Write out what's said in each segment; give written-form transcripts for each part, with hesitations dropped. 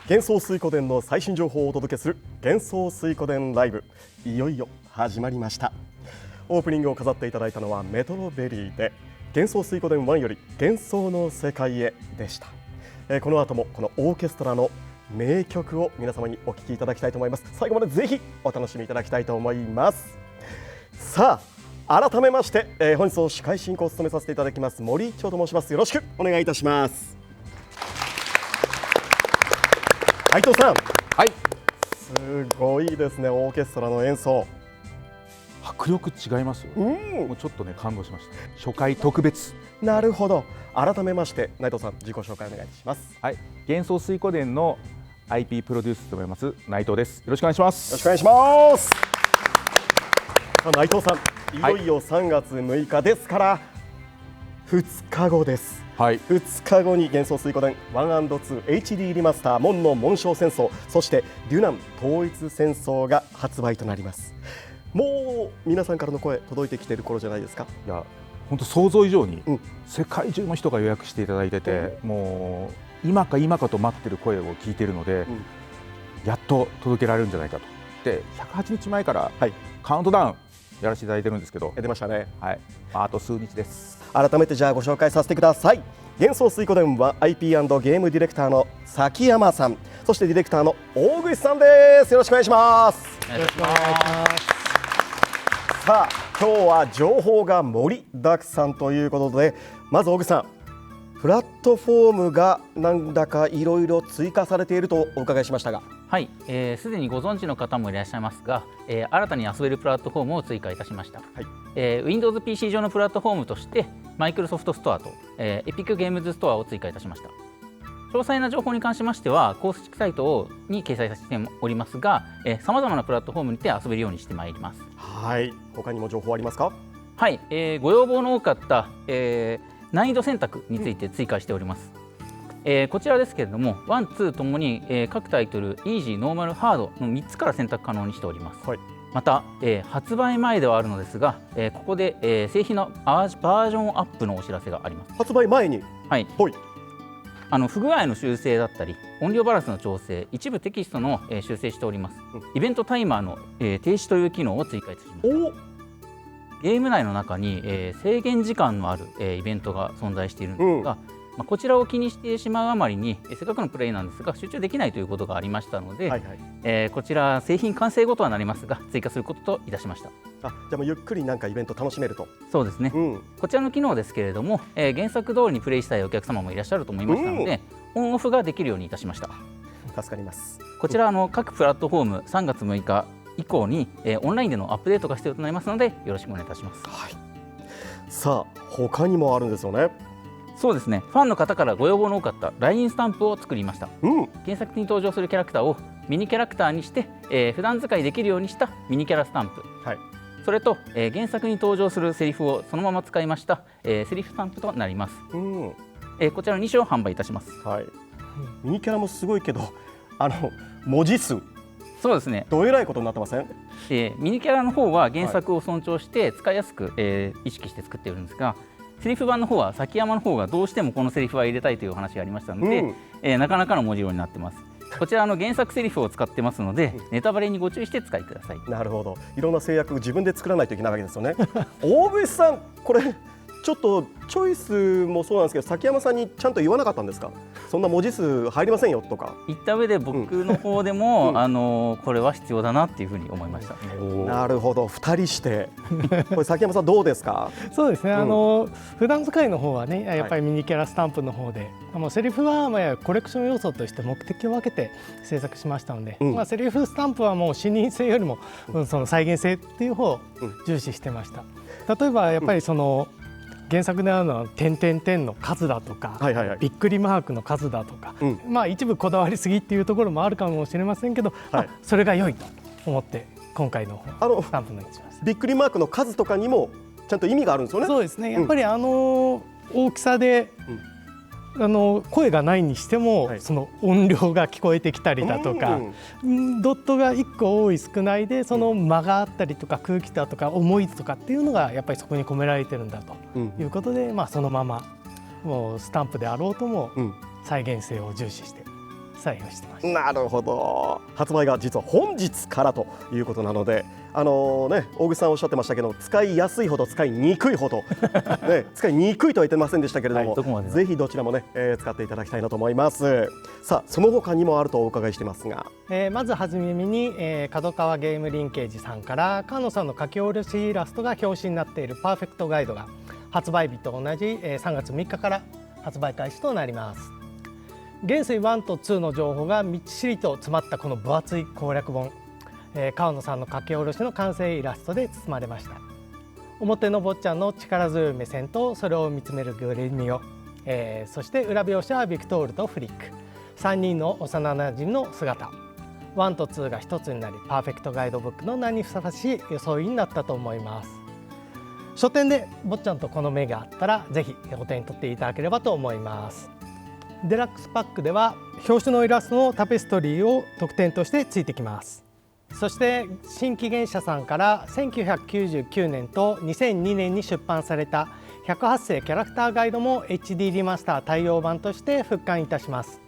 幻想水湖伝の最新情報をお届けする幻想水湖伝ライブ、いよいよ始まりました。オープニングを飾っていただいたのはメトロベリーで幻想水湖伝1より幻想の世界へでした。この後もこのオーケストラの名曲を皆様にお聴きいただきたいと思います。最後までぜひお楽しみいただきたいと思います。さあ改めまして、本日の司会進行を務めさせていただきます森一丁と申します。よろしくお願いいたします。斉藤さん、はい、すごいですね。オーケストラの演奏迫力違いますよ。もうちょっとね感動しました。初回特別。なるほど。改めまして内藤さん、自己紹介お願いします。はい、幻想水湖伝の IP プロデュースを務めます内藤です。よろしくお願いします。よろしくお願いします。内藤さん、いよいよ3月6日ですから、2日後です。はい、2日後に幻想水湖伝 1&2HD リマスター門の紋章戦争、そしてデュナン統一戦争が発売となります。もう皆さんからの声届いてきている頃じゃないですか。いや本当想像以上に、世界中の人が予約していただいてて、もう今か今かと待ってる声を聞いているので、やっと届けられるんじゃないかと。で108日前から、カウントダウンやらせていただいてるんですけど、出ましたね。はい、あと数日です。改めてじゃあご紹介させてください。幻想水湖伝は IP& ゲームディレクターの崎山さん、そしてディレクターの大口さんです。よろしくお願いします。よろしくお願いします。さあ今日は情報が盛りだくさんということで、まず大口さん、プラットフォームがなんだかいろいろ追加されているとお伺いしましたが。はい、すでにご存知の方もいらっしゃいますが、新たに遊べるプラットフォームを追加いたしました。Windows PC 上のプラットフォームとしてマイクロソフトストアと、エピックゲームズストアを追加いたしました。詳細な情報に関しましては公式サイトに掲載させておりますが、さまざまなプラットフォームにて遊べるようにしてまいります。はい、他にも情報ありますか？はい、ご要望の多かった、難易度選択について追加しております。こちらですけれども、1、2ともに、各タイトルイージー、ノーマル、ハードの3つから選択可能にしております。また、発売前ではあるのですが、ここで、製品のバージョンアップのお知らせがあります。発売前に、不具合の修正だったり音量バランスの調整、一部テキストの、修正しております。イベントタイマーの、停止という機能を追加いたします。ゲーム内の中に、制限時間のある、イベントが存在しているんですが、こちらを気にしてしまうあまりに、せっかくのプレイなんですが集中できないということがありましたので、こちら製品完成後とはなりますが追加することといたしました。じゃあもうゆっくりなんかイベント楽しめると。そうですね、こちらの機能ですけれども、原作通りにプレイしたいお客様もいらっしゃると思いましたので、オンオフができるようにいたしました。助かります。こちら各プラットフォーム3月6日以降に、オンラインでのアップデートが必要となりますのでよろしくお願いいたします。さあ他にもあるんですよね。そうですね、ファンの方からご要望の多かった LINE スタンプを作りました。原作に登場するキャラクターをミニキャラクターにして、普段使いできるようにしたミニキャラスタンプ、それと、原作に登場するセリフをそのまま使いました、セリフスタンプとなります。こちらの2種を販売いたします。ミニキャラもすごいけど、文字数そうですね、どえらいことになってません？ミニキャラの方は原作を尊重して使いやすく、意識して作っているんですが、セリフ版の方は崎山の方がどうしてもこのセリフは入れたいというお話がありましたので、なかなかの文字量になってます。こちら原作セリフを使ってますので、ネタバレにご注意して使いください。なるほど、いろんな制約を自分で作らないといけないわけですよね。大口さん、これちょっとチョイスもそうなんですけど、崎山さんにちゃんと言わなかったんですか？そんな文字数入りませんよとか言った上で僕の方でも、これは必要だなっていうふうに思いました。なるほど、2人してこれ崎山さんどうですか？そうですね、普段使いの方はね、やっぱりミニキャラスタンプの方で、セリフはコレクション要素として目的を分けて制作しましたので、セリフスタンプはもう視認性よりも、その再現性っていう方を重視してました。例えばやっぱり原作であるのは点々点の数だとか、びっくりマークの数だとか、一部こだわりすぎっていうところもあるかもしれませんけど、それが良いと思って今回のスタンプのにしました。びっくりマークの数とかにもちゃんと意味があるんですよね。そうですね、やっぱり大きさで、声がないにしても、その音量が聞こえてきたりだとか、ドットが1個多い少ないでその間があったりとか空気だとか重いとかっていうのがやっぱりそこに込められてるんだということで、そのままもうスタンプであろうとも再現性を重視して採用してました。なるほど。発売が実は本日からということなので、大口さんおっしゃってましたけど、使いやすいほど使いにくいほど、使いにくいとは言ってませんでしたけれども、ぜひどちらもね、使っていただきたいなと思います。さあその他にもあるとお伺いしてますが、まずはじめに、角川ゲームリンケージさんから川野さんの書き下ろしイラストが表紙になっているパーフェクトガイドが発売日と同じ、3月3日から発売開始となります。元帥1と2の情報がみっちりと詰まったこの分厚い攻略本、川野さんの書き下ろしの完成イラストで包まれました。表の坊ちゃんの力強い目線とそれを見つめるグレミオ、そして裏表紙はビクトールとフリック、3人の幼なじみの姿、1と2が一つになりパーフェクトガイドブックの名にふさわしい装いになったと思います。書店で坊ちゃんとこの目があったらぜひお手に取っていただければと思います。デラックスパックでは表紙のイラストのタペストリーを特典としてついてきます。そして新紀元社さんから1999年と2002年に出版された108世キャラクターガイドも HD リマスター対応版として復刊いたします。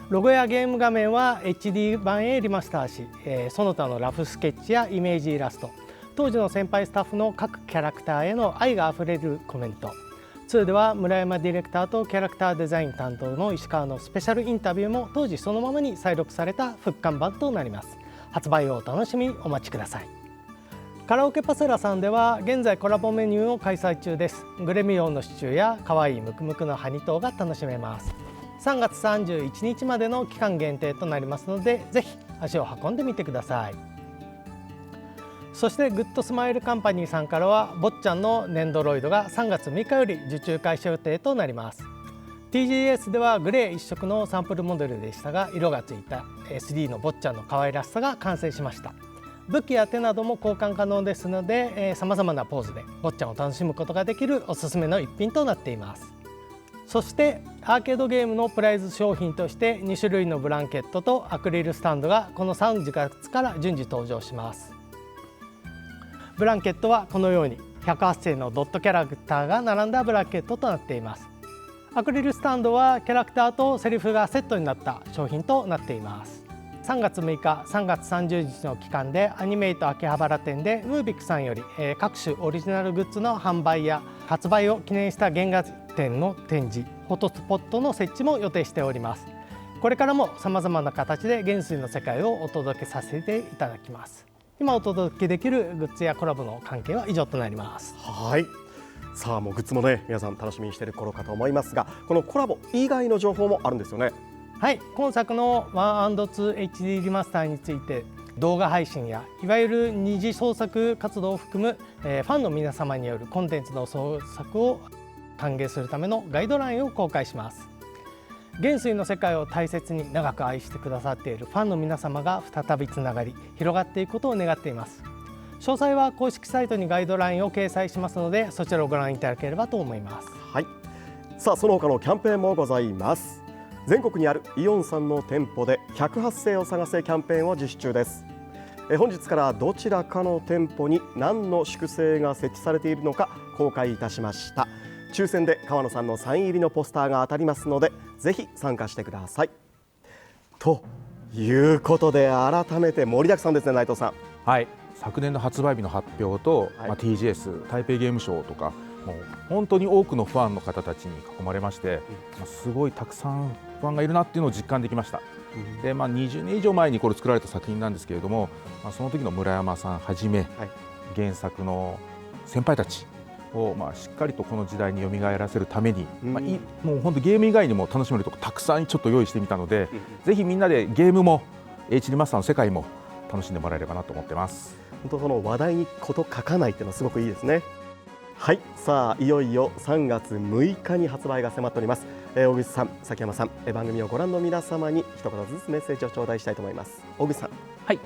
ロゴやゲーム画面は HD 版へリマスターし、その他のラフスケッチやイメージイラスト、当時の先輩スタッフの各キャラクターへの愛があふれるコメント、2では村山ディレクターとキャラクターデザイン担当の石川のスペシャルインタビューも当時そのままに再録された復刊版となります。発売をお楽しみにお待ちください。カラオケパセラさんでは現在コラボメニューを開催中です。グレミオンのシチューや可愛いムクムクのハニトーが楽しめます。3月31日までの期間限定となりますので、ぜひ足を運んでみてください。そしてグッドスマイルカンパニーさんからは坊ちゃんのネンドロイドが3月3日より受注開始予定となります。 TGS ではグレー一色のサンプルモデルでしたが、色がついた SD の坊ちゃんの可愛らしさが完成しました。武器や手なども交換可能ですので、様々なポーズで坊ちゃんを楽しむことができるおすすめの一品となっています。そしてアーケードゲームのプライズ商品として2種類のブランケットとアクリルスタンドがこの3月から順次登場します。ブランケットはこのように108世のドットキャラクターが並んだブランケットとなっています。アクリルスタンドはキャラクターとセリフがセットになった商品となっています。3月6日、3月30日の期間でアニメイト秋葉原店でムービックさんより各種オリジナルグッズの販売や発売を記念した原画展の展示、フォトスポットの設置も予定しております。これからもさまざまな形で元帥の世界をお届けさせていただきます。今お届けできるグッズやコラボの関係は以上となります。はい。さあもうグッズもね皆さん楽しみにしている頃かと思いますが、このコラボ以外の情報もあるんですよね。はい、今作の 1&2HD リマスターについて動画配信やいわゆる二次創作活動を含む、ファンの皆様によるコンテンツの創作を歓迎するためのガイドラインを公開します。元帥の世界を大切に長く愛してくださっているファンの皆様が再びつながり広がっていくことを願っています。詳細は公式サイトにガイドラインを掲載しますので、そちらをご覧いただければと思います。はい。さあその他のキャンペーンもございます。全国にあるイオンさんの店舗で108世を探せキャンペーンを実施中です。本日からどちらかの店舗に何の粛清が設置されているのか公開いたしました。抽選で川野さんのサイン入りのポスターが当たりますので、ぜひ参加してください。ということで改めて盛りだくさんですね、内藤さん。はい、昨年の発売日の発表と、TGS 台北ゲームショウとかもう本当に多くのファンの方たちに囲まれまして、すごいたくさんファンがいるなっていうのを実感できました。で、20年以上前にこれ作られた作品なんですけれども、その時の村山さんはじめ、原作の先輩たちをしっかりとこの時代に蘇らせるために、もう本当ゲーム以外にも楽しめるとこたくさんちょっと用意してみたので、ぜひみんなでゲームも HD マスターの世界も楽しんでもらえればなと思ってます。本当その話題にこと書かないっていうのはすごくいいですね。はい、さあいよいよ3月6日に発売が迫っております。大口さん、崎山さん、番組をご覧の皆様に一言ずつメッセージを頂戴したいと思います。大口さん。はい、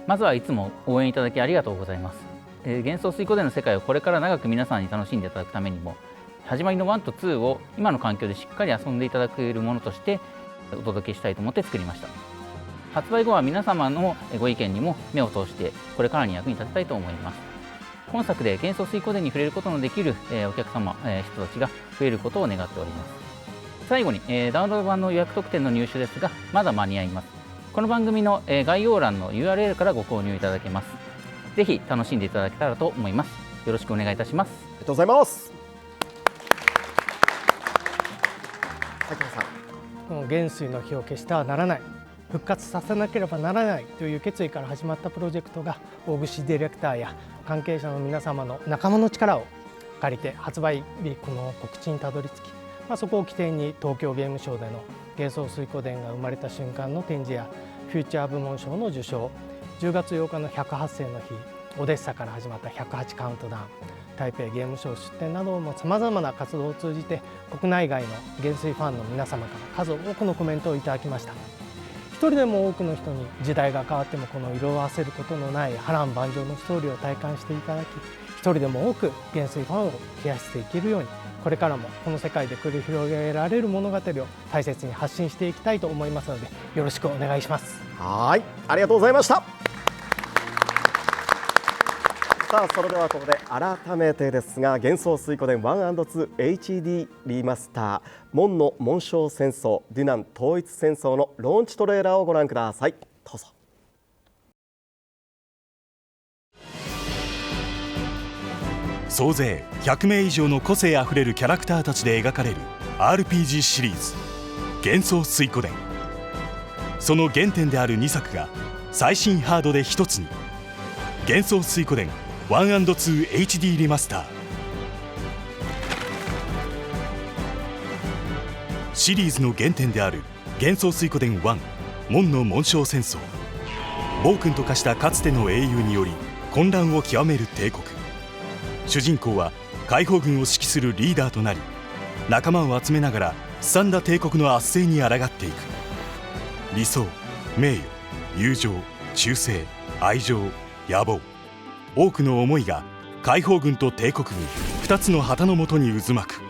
まずはいつも応援いただきありがとうございます。幻想水湖での世界をこれから長く皆さんに楽しんでいただくためにも、始まりの1と2を今の環境でしっかり遊んでいただけるものとしてお届けしたいと思って作りました。発売後は皆様のご意見にも目を通してこれからに役に立てたいと思います。本作で幻想水湖でに触れることのできるお客様、人たちが増えることを願っております。最後に、ダウンロード版の予約特典の入手ですがまだ間に合います。この番組の、概要欄の URL からご購入いただけます。ぜひ楽しんでいただけたらと思います。よろしくお願いいたします。ありがとうございます。竹原さん、この元帥の火を消してはならない、復活させなければならないという決意から始まったプロジェクトが、大串ディレクターや関係者の皆様の仲間の力を借りて発売日この告知にたどり着き、そこを起点に東京ゲームショウでの幻想水湖伝が生まれた瞬間の展示やフューチャー部門賞の受賞、10月8日の108世の日、オデッサから始まった108カウントダウン、台北ゲームショウ出展などもさまざまな活動を通じて国内外の元帥ファンの皆様から数多くのコメントをいただきました。一人でも多くの人に時代が変わってもこの色あせることのない波乱万丈のストーリーを体感していただき、一人でも多く元帥ファンを増やしていけるように、これからもこの世界で繰り広げられる物語を大切に発信していきたいと思いますので、よろしくお願いします。はい、ありがとうございました。さあ、それではここで改めてですが、幻想水湖伝 1&2HD リマスター門の紋章戦争デュナン統一戦争のローンチトレーラーをご覧ください。どうぞ。総勢100名以上の個性あふれるキャラクターたちで描かれる RPG シリーズ幻想水湖伝。その原点である2作が最新ハードで一つに。幻想水湖伝 1&2HD リマスター。シリーズの原点である幻想水湖伝1門の紋章戦争。暴君と化したかつての英雄により混乱を極める帝国。主人公は解放軍を指揮するリーダーとなり、仲間を集めながら荒んだ帝国の圧政に抗っていく。理想、名誉、友情、忠誠、愛情、野望、多くの思いが解放軍と帝国軍2つの旗の下に渦巻く。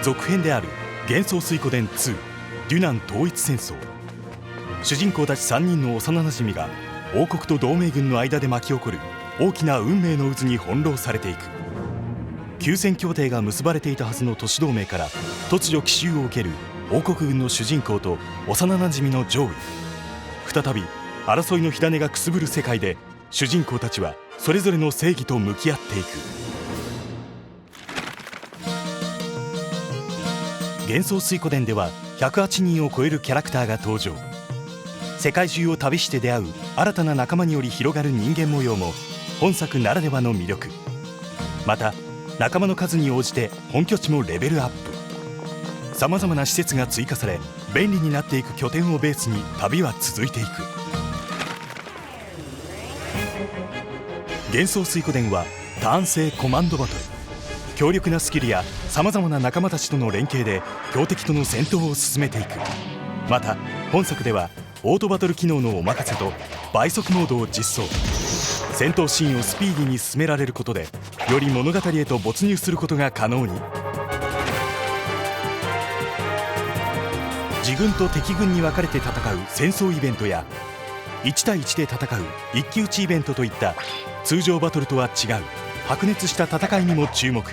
続編である幻想水湖伝2デュナン統一戦争。主人公たち3人の幼なじみが王国と同盟軍の間で巻き起こる大きな運命の渦に翻弄されていく。休戦協定が結ばれていたはずの都市同盟から突如奇襲を受ける王国軍の主人公と幼なじみの上位。再び争いの火種がくすぶる世界で主人公たちはそれぞれの正義と向き合っていく。幻想水湖伝では108人を超えるキャラクターが登場。世界中を旅して出会う新たな仲間により広がる人間模様も本作ならではの魅力。また仲間の数に応じて本拠地もレベルアップ。さまざまな施設が追加され便利になっていく拠点をベースに旅は続いていく。幻想水湖伝はターン制コマンドバトル。強力なスキルやさまざまな仲間たちとの連携で強敵との戦闘を進めていく。また本作ではオートバトル機能のお任せと倍速モードを実装。戦闘シーンをスピーディーに進められることでより物語へと没入することが可能に。自軍と敵軍に分かれて戦う戦争イベントや1対1で戦う一騎打ちイベントといった通常バトルとは違う白熱した戦いにも注目。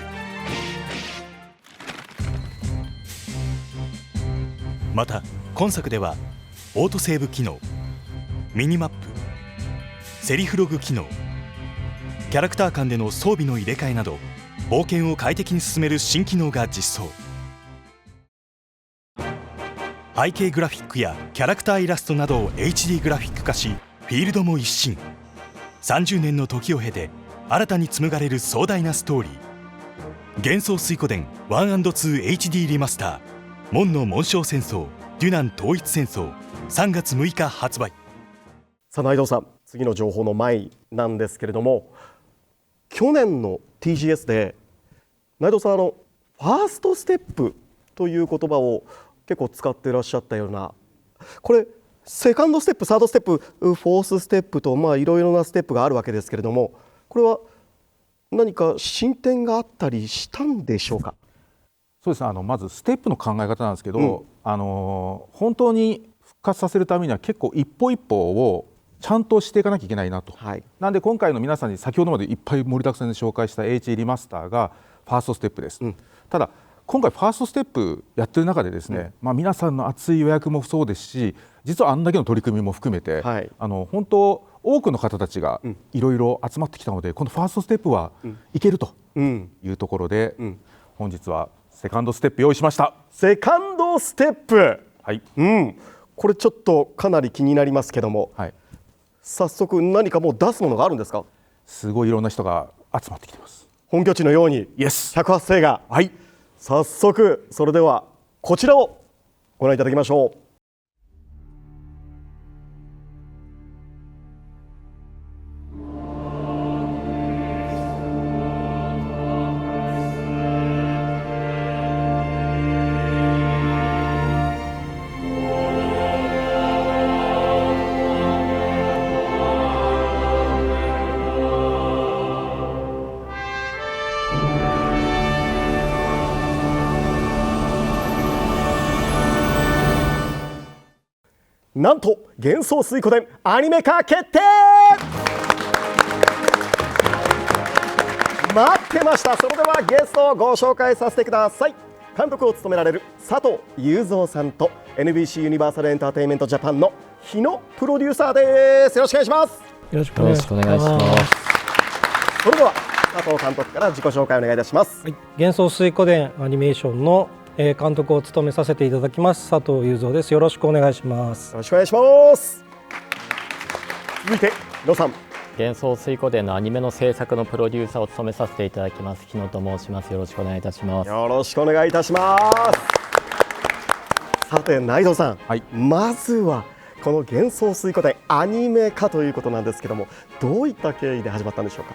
また今作ではオートセーブ機能、ミニマップ、セリフログ機能、キャラクター間での装備の入れ替えなど冒険を快適に進める新機能が実装。背景グラフィックやキャラクターイラストなどを HD グラフィック化し、フィールドも一新。30年の時を経て新たに紡がれる壮大なストーリー。幻想水湖伝 1&2HD リマスター門の紋章戦争デュナン統一戦争3月6日発売。さあ内藤さん、次の情報の前なんですけれども、去年の TGS で内藤さんファーストステップという言葉を結構使っていらっしゃったような、これセカンドステップ、サードステップ、フォースステップといろいろなステップがあるわけですけれども、これは何か進展があったりしたんでしょうか。そうですね、まずステップの考え方なんですけど、本当に復活させるためには結構一歩一歩をちゃんとしていかなきゃいけないなと、はい、なんで今回の皆さんに先ほどまでいっぱい盛りだくさんで紹介した HE リマスターがファーストステップです、ただ今回ファーストステップやってる中でですね、皆さんの熱い予約もそうですし、実はあんだけの取り組みも含めて、はい、本当多くの方たちがいろいろ集まってきたので、このファーストステップはいけるというところで、本日はセカンドステップ用意しました。セカンドステップ、はい、これちょっとかなり気になりますけども、はい、早速何かもう出すものがあるんですか？すごいいろんな人が集まってきてます。本拠地のように100発声が、はい、早速それではこちらをご覧いただきましょう。なんと幻想水湖伝アニメ化決定。待ってました。それではゲストをご紹介させてください。監督を務められる佐藤雄三さんと NBC ユニバーサルエンターテインメントジャパンの日野プロデューサーです。よろしくお願いします。よろしくお願いします。それでは佐藤監督から自己紹介をお願いいたします。はい、幻想水湖伝アニメーションの監督を務めさせていただきます佐藤雄三です。よろしくお願いします。よろしくお願いします。続いて野さん。幻想水湖伝のアニメの制作のプロデューサーを務めさせていただきます日野と申します。よろしくお願いいたします。よろしくお願いいたします。さて内藤さん、はい、まずはこの幻想水湖伝アニメ化ということなんですけども、どういった経緯で始まったんでしょう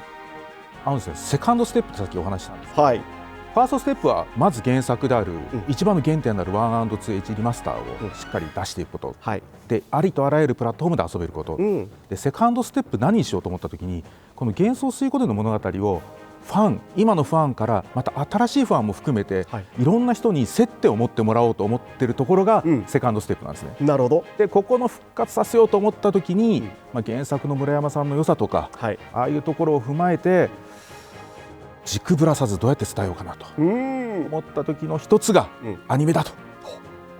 か？ですね、セカンドステップってさっきお話したんです。はい。ファーストステップはまず原作である、一番の原点である 1&2H リマスターをしっかり出していくこと、はい、でありとあらゆるプラットフォームで遊べること、でセカンドステップ何にしようと思った時にこの幻想水湖伝の物語を今のファンからまた新しいファンも含めて、はい、いろんな人に接点を持ってもらおうと思っているところが、セカンドステップなんですね。なるほど。でここの復活させようと思った時に、原作の村山さんの良さとか、はい、ああいうところを踏まえて軸ぶらさずどうやって伝えようかなと思った時の一つがアニメだと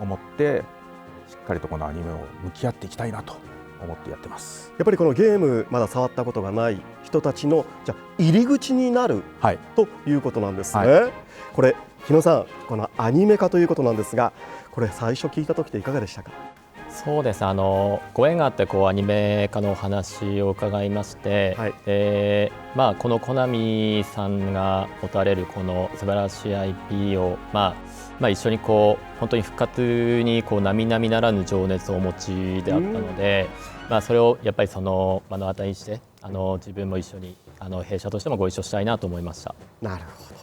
思ってしっかりとこのアニメを向き合っていきたいなと思ってやってます。やっぱりこのゲームまだ触ったことがない人たちのじゃ入り口になる、はい、ということなんですね。はい、これ日野さん、このアニメ化ということなんですが、これ最初聞いた時っていかがでしたか？そうです、ご縁があってアニメ化のお話を伺いまして、はい、このコナミさんが持たれるこの素晴らしい IP を、一緒に本当に復活に並々ならぬ情熱をお持ちであったので、それをやっぱり目の当たりにして自分も一緒に弊社としてもご一緒したいなと思いました。なるほど。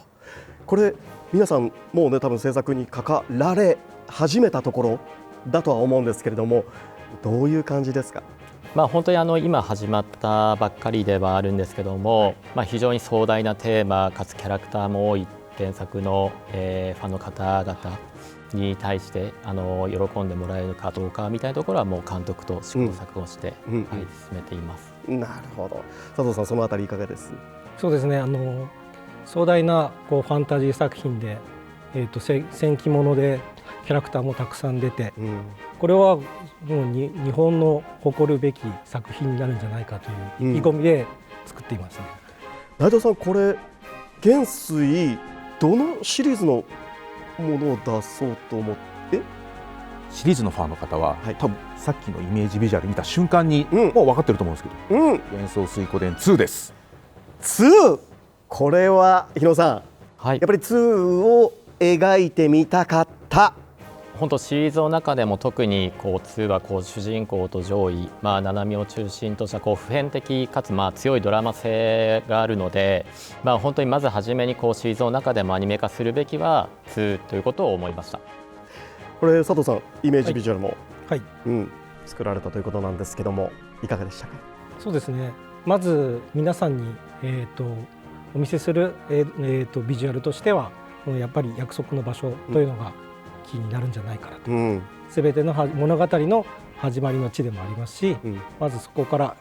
これ皆さんもうね多分制作に関わられ始めたところだとは思うんですけれども、どういう感じですか？本当に今始まったばっかりではあるんですけども、非常に壮大なテーマかつキャラクターも多い原作の、ファンの方々に対して喜んでもらえるかどうかみたいなところはもう監督と試行錯誤して、進めています。なるほど。佐藤さん、そのあたりいかがです？そうですね、壮大なファンタジー作品で、戦記物でキャラクターもたくさん出て、これはもう日本の誇るべき作品になるんじゃないかという意気込みで作っていますね。内藤さん、これ元帥どのシリーズのものを出そうと思って？シリーズのファンの方は、多分さっきのイメージビジュアル見た瞬間に、もう分かってると思うんですけど、幻想水湖伝2です。2、これは日野さん、やっぱり2を描いてみたかった。本当シリーズの中でも特に2は主人公と上位、七海を中心とした普遍的かつ強いドラマ性があるので、本当にまず初めにシリーズの中でもアニメ化するべきは2ということを思いました。これ佐藤さん、イメージビジュアルも、作られたということなんですけども、いかがでしたか？そうですね、まず皆さんに、お見せする、ビジュアルとしてはやっぱり約束の場所というのが、キーになるんじゃないかなと、全ての物語の始まりの地でもありますし、まずそこから、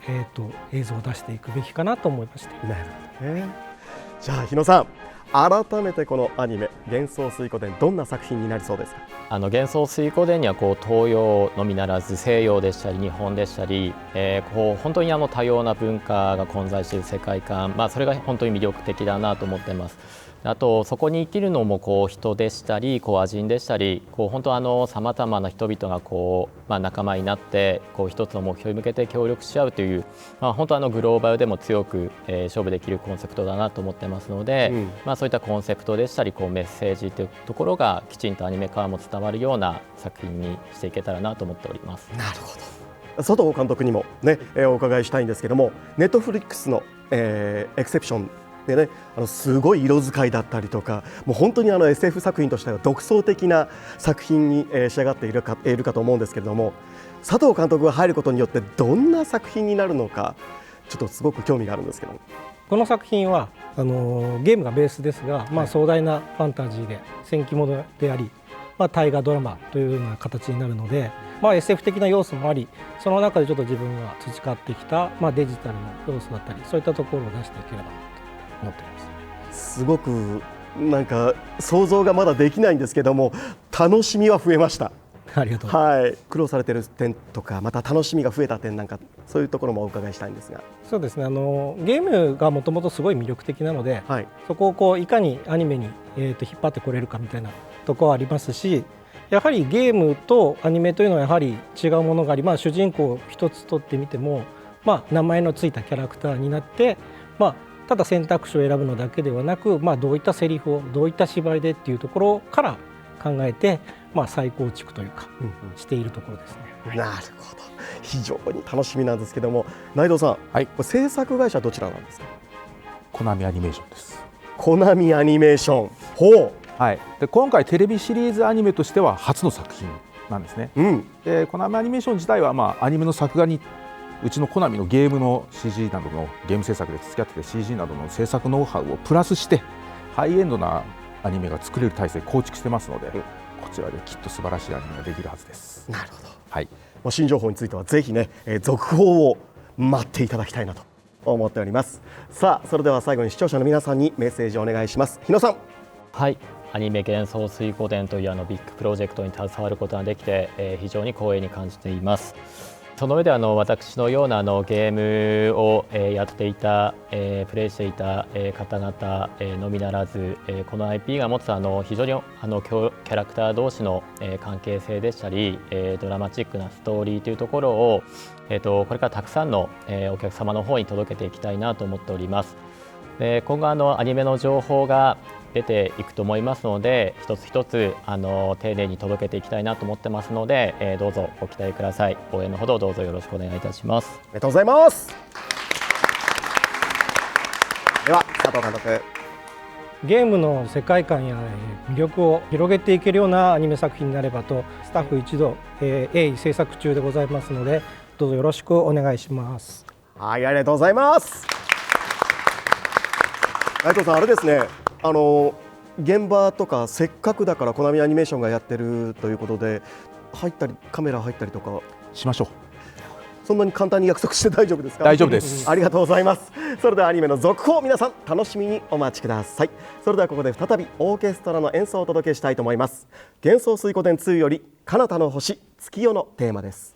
映像を出していくべきかなと思いまして。なるほどね。じゃあ日野さん、改めてこのアニメ「幻想水湖伝」どんな作品になりそうですか？幻想水湖伝には東洋のみならず西洋でしたり日本でしたり、本当に多様な文化が混在している世界観、それが本当に魅力的だなと思ってます。あとそこに生きるのも人でしたり亜人でしたり本当さまざまな人々が仲間になって一つの目標に向けて協力し合うという、本当グローバルでも強く、勝負できるコンセプトだなと思ってますので、そういったコンセプトでしたりメッセージというところがきちんとアニメからも伝わるような作品にしていけたらなと思っております。なるほど。佐藤監督にも、ねお伺いしたいんですけども、ネットフリックスの、エクセプションでね、すごい色使いだったりとか、もう本当にSF 作品としては独創的な作品に、仕上がっているかと思うんですけれども、佐藤監督が入ることによってどんな作品になるのか、ちょっとすごく興味があるんですけども。この作品はゲームがベースですが、壮大なファンタジーで戦記物であり、大河ドラマというような形になるので、SF 的な要素もあり、その中でちょっと自分が培ってきた、デジタルの要素だったり、そういったところを出していければなと思っています。すごくなんか想像がまだできないんですけども、楽しみは増えました。ありがとうございます。はい、苦労されている点とか、また楽しみが増えた点なんか、そういうところもお伺いしたいんですが。そうですね、ゲームがもともとすごい魅力的なので、はい、そこをいかにアニメに、引っ張ってこれるかみたいなところはありますし、やはりゲームとアニメというのはやはり違うものがあり、主人公一つ取ってみても、名前のついたキャラクターになって、ただ選択肢を選ぶのだけではなく、どういったセリフをどういった芝居でっていうところから考えて、再構築というか、しているところですね。なるほど、非常に楽しみなんですけども、内藤さん、これ制作会社どちらなんですか？コナミアニメーションです。コナミアニメーション、ほう、はい、で今回テレビシリーズアニメとしては初の作品なんですね。でコナミアニメーション自体は、アニメの作画にうちのコナミのゲームの CG などのゲーム制作で付き合ってて CG などの制作ノウハウをプラスしてハイエンドなアニメが作れる体制構築してますので、こちらできっと素晴らしいアニメができるはずです。なるほど、はい、新情報についてはぜひね、続報を待っていただきたいなと思っております。さあ、それでは最後に視聴者の皆さんにメッセージをお願いします。日野さん。はい、アニメ幻想水湖伝というビッグプロジェクトに携わることができて、非常に光栄に感じています。その上で私のようなゲームをやっていた、プレイしていた方々のみならず、この IP が持つ非常にキャラクター同士の関係性でしたり、ドラマチックなストーリーというところを、これからたくさんのお客様の方に届けていきたいなと思っております。今後アニメの情報が出ていくと思いますので、一つ一つ丁寧に届けていきたいなと思ってますので、どうぞご期待ください。応援のほどどうぞよろしくお願いいたします。ありがとうございます。では佐藤監督、ゲームの世界観や魅力を広げていけるようなアニメ作品になればとスタッフ一同、鋭意制作中でございますので、どうぞよろしくお願いします。はい、ありがとうございます。内藤さん、あれですね、現場とかせっかくだからコナミアニメーションがやってるということで入ったりカメラ入ったりとかしましょう。そんなに簡単に約束して大丈夫ですか？大丈夫です。ありがとうございます。それではアニメの続報、皆さん楽しみにお待ちください。それではここで再びオーケストラの演奏をお届けしたいと思います。幻想水湖伝2より彼方の星月夜のテーマです。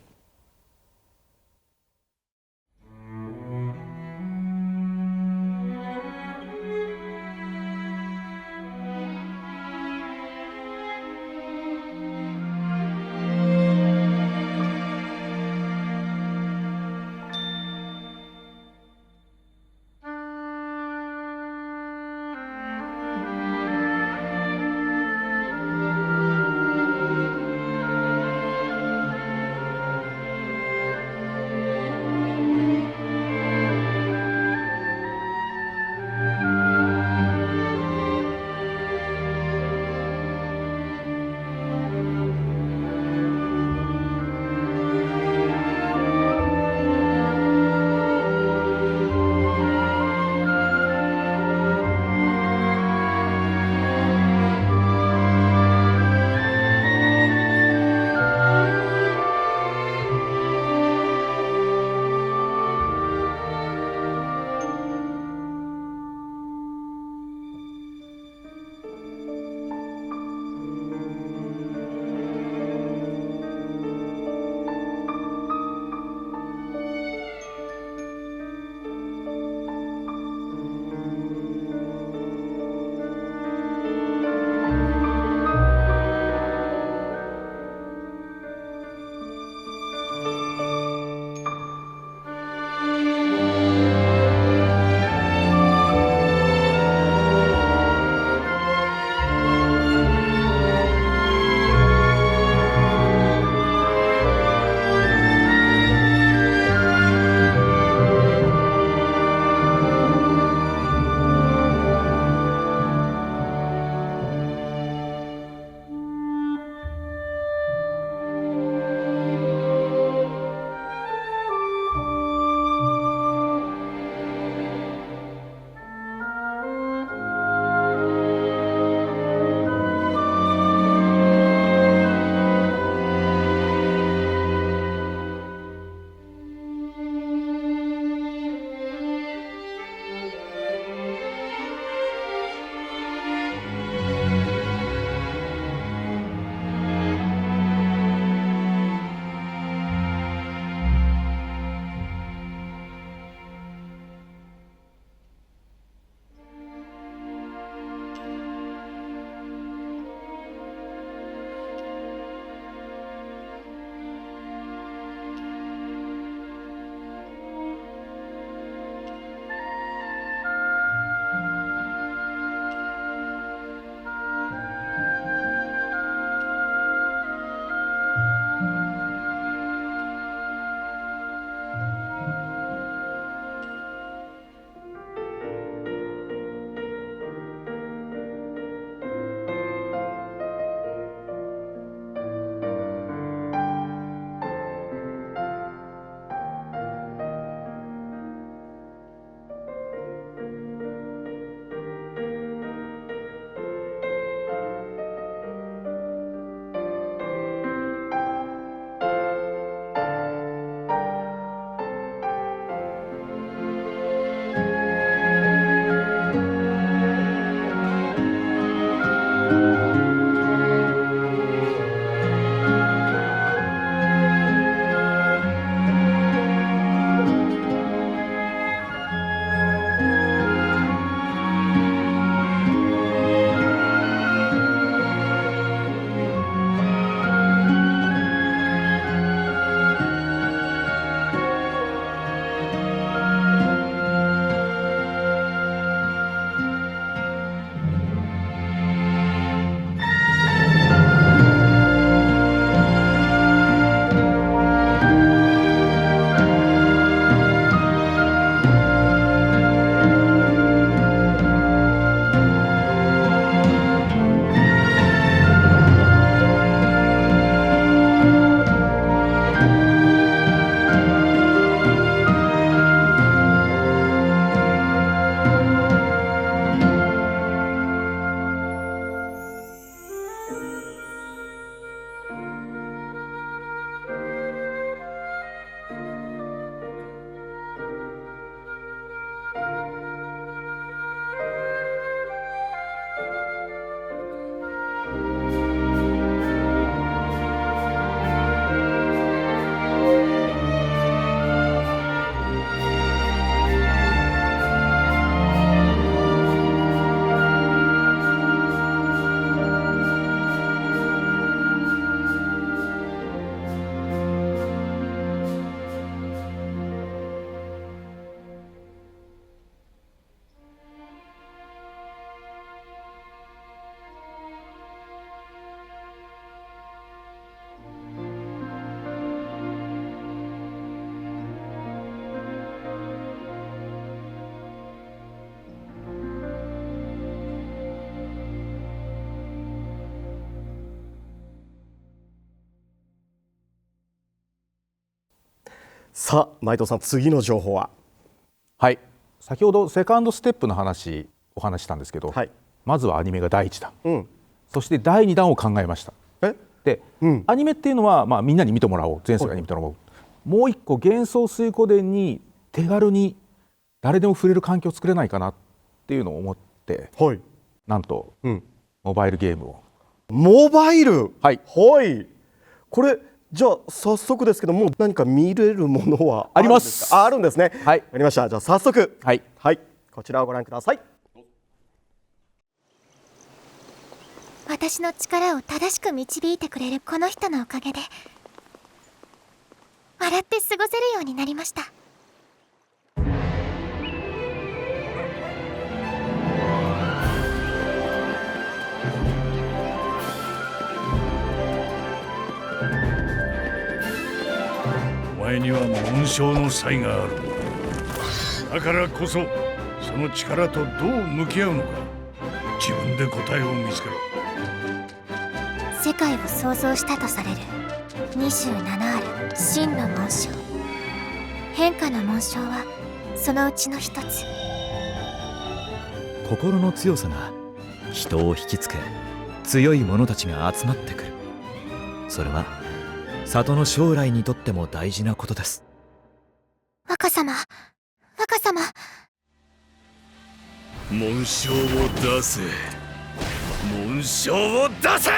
さあ内藤さん、次の情報は？はい、先ほどセカンドステップのお話したんですけど、はい、まずはアニメが第1弾、そして第2弾を考えました。で、アニメっていうのは、みんなに見てもらおう、全世界に見てもらおう、もう一個幻想水湖伝に手軽に誰でも触れる環境を作れないかなっていうのを思って、なんと、モバイルゲームを。モバイル、はい、これじゃあ早速ですけども、何か見れるものはあります。あるんですね。はい、ありました。じゃあ早速、はい、こちらをご覧ください。私の力を正しく導いてくれるこの人のおかげで笑って過ごせるようになりました。お前には紋章の才がある。だからこそその力とどう向き合うのか、自分で答えを見つけろ。世界を創造したとされる27ある真の紋章。変化の紋章はそのうちの一つ。心の強さが人を引きつけ、強い者たちが集まってくる。それは里の将来にとっても大事なことです。若様、若様。紋章を出せ、紋章を出せ。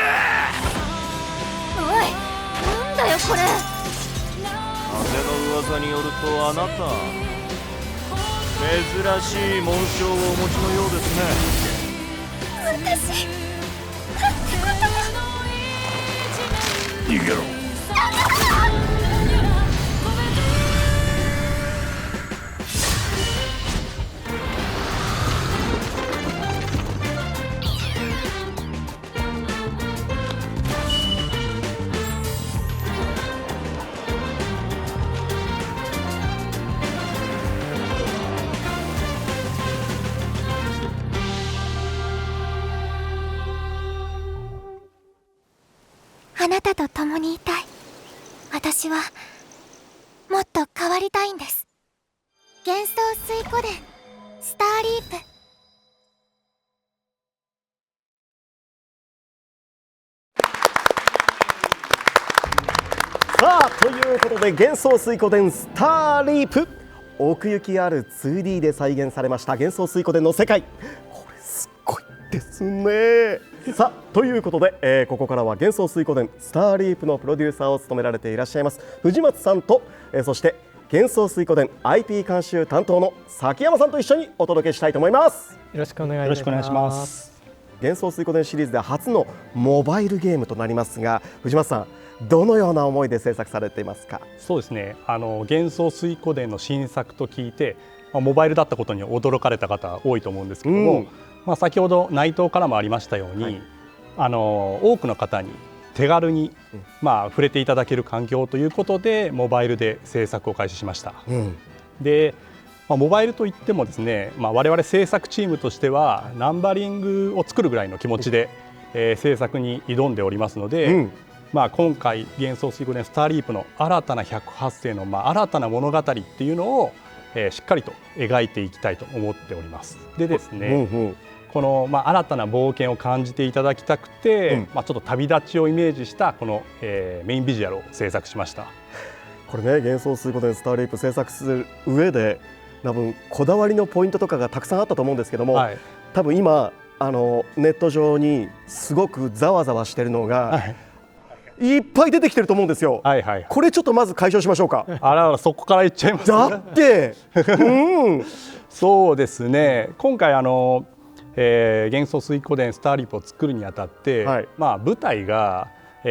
おい、なんだよこれ。風の噂によるとあなた珍しい紋章をお持ちのようですね。私、なんてことを。逃げろ。あなたと共にいたい。私はもっと変わりたいんです。幻想水湖伝スターリープ。さあということで、幻想水湖伝スターリープ、奥行きある 2D で再現されました幻想水湖伝の世界。これすっごいですね。さあということで、ここからは幻想水湖伝スターリープのプロデューサーを務められていらっしゃいます藤松さんと、そして幻想水湖伝 IP 監修担当の崎山さんと一緒にお届けしたいと思います。よろしくお願いします。幻想水湖伝シリーズで初のモバイルゲームとなりますが、藤松さん、どのような思いで制作されていますか？そうですね、幻想水湖伝の新作と聞いて、モバイルだったことに驚かれた方多いと思うんですけども、先ほど内藤からもありましたように、多くの方に手軽に、触れていただける環境ということでモバイルで制作を開始しました。で、モバイルといってもですね、我々制作チームとしてはナンバリングを作るぐらいの気持ちで、制作に挑んでおりますので、今回幻想水湖伝スターリープの新たな百発生の、新たな物語っていうのを、しっかりと描いていきたいと思っております。でですね、この、新たな冒険を感じていただきたくて、ちょっと旅立ちをイメージしたこの、メインビジュアルを制作しました。これね、幻想水湖伝スターリープ制作する上で多分こだわりのポイントとかがたくさんあったと思うんですけども、多分今ネット上にすごくざわざわしてるのが、いっぱい出てきてると思うんですよ。これちょっとまず解消しましょうか。あら、そこから言っちゃいます。だってそうですね、今回幻想水湖伝スターリープを作るにあたって、舞台が、過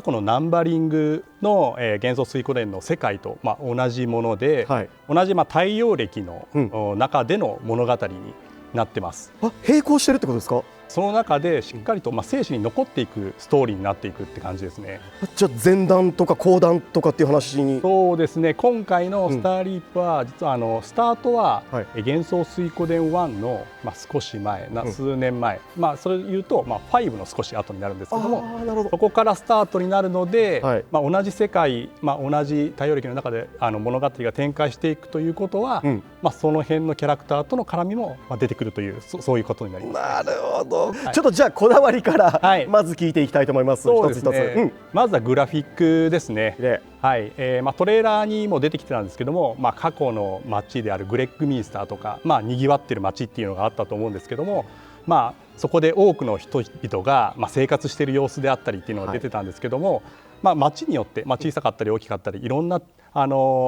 去のナンバリングの、幻想水湖伝の世界と、同じもので、同じ、太陽暦の、中での物語になってます。並行してるってことですか？その中でしっかりと生死に残っていくストーリーになっていくって感じですね。じゃあ前段とか後段とかっていう話に。そうですね、今回のスターリープは、実はスタートは幻想水湖伝1の少し前数年前、それを言うと5の少し後になるんですけども、そこからスタートになるので、同じ世界、同じ太陽暦の中で物語が展開していくということは、その辺のキャラクターとの絡みも出てくるという、そういうことになります。なるほど。ちょっとじゃあこだわりからまず聞いていきたいと思います。そうですね、まずはグラフィックですね。はい、トレーラーにも出てきてたんですけども、過去の街であるグレッグミンスターとか、にぎわってる街っていうのがあったと思うんですけども、そこで多くの人々が生活している様子であったりっていうのが出てたんですけども、街によって、小さかったり大きかったりいろんな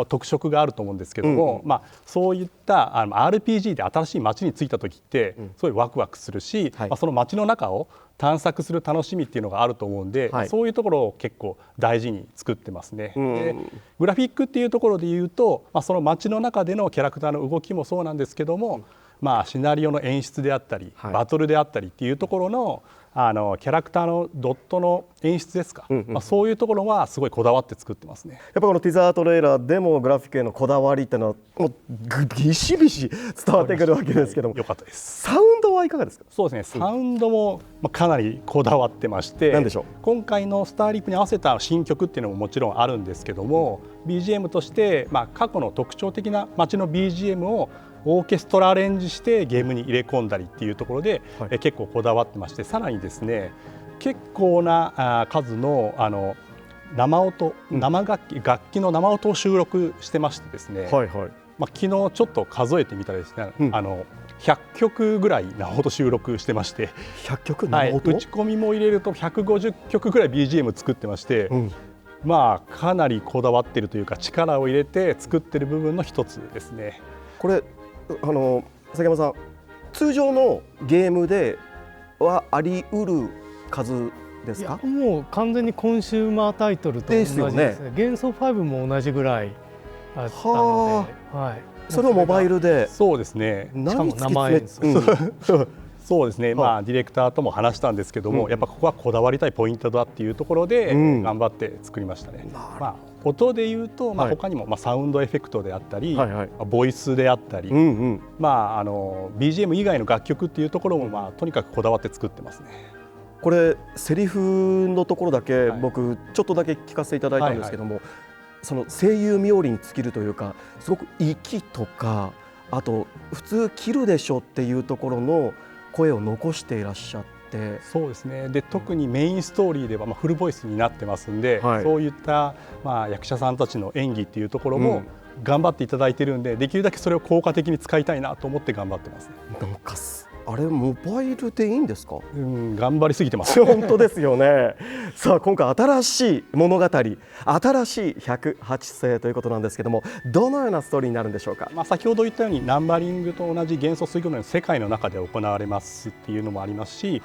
特色があると思うんですけども、そういったRPG で新しい街に着いた時ってすごいワクワクするし、その街の中を探索する楽しみっていうのがあると思うんで、そういうところを結構大事に作ってますね。でグラフィックっていうところで言うと、その街の中でのキャラクターの動きもそうなんですけども、シナリオの演出であったり、バトルであったりっていうところのキャラクターのドットの演出ですか、そういうところはすごいこだわって作ってますね。やっぱこのティザートレーラーでもグラフィックへのこだわりっていうのはもうビシビシ伝わってくるわけですけども、よかったです。サウンドはいかがですか？そうですね、サウンドもかなりこだわってまして、何でしょう、今回のスターリープに合わせた新曲っていうのももちろんあるんですけども、BGM として過去の特徴的な街の BGM をオーケストラアレンジしてゲームに入れ込んだりっていうところで、結構こだわってまして、さらにですね、結構な数の生音、楽器の生音を収録してましてですね、昨日ちょっと数えてみたらですね、100曲ぐらい生音収録してまして、100曲生音、打ち込みも入れると150曲ぐらい BGM 作ってまして、かなりこだわってるというか力を入れて作ってる部分の一つですね。これ崎山さん、通常のゲームではあり得る数ですか？もう完全にコンシューマータイトルと同じですね。幻想5も同じぐらいあったので、それをモバイルで。そうですね。しかも生演奏。そうですね、ディレクターとも話したんですけども、やっぱここはこだわりたいポイントだっていうところで頑張って作りましたね。音でいうと、他にもサウンドエフェクトであったり、ボイスであったり、BGM 以外の楽曲っていうところも、とにかくこだわって作ってますね。これセリフのところだけ、僕ちょっとだけ聞かせていただいたんですけども、その声優冥利に尽きるというか、すごく息とか、あと普通切るでしょっていうところの声を残していらっしゃって。そうですね。で、特にメインストーリーではフルボイスになってますんで、そういった役者さんたちの演技っていうところも頑張っていただいてるんで、できるだけそれを効果的に使いたいなと思って頑張ってますね。なんかあれモバイルでいいんですか？頑張りすぎてます。本当ですよね。さあ今回新しい物語、新しい108世ということなんですけども、どのようなストーリーになるんでしょうか？先ほど言ったようにナンバリングと同じ幻想水湖の世界の中で行われますっていうのもありますし、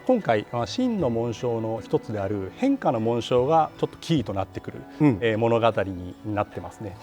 今回真の紋章の一つである変化の紋章がちょっとキーとなってくる、物語になってますね。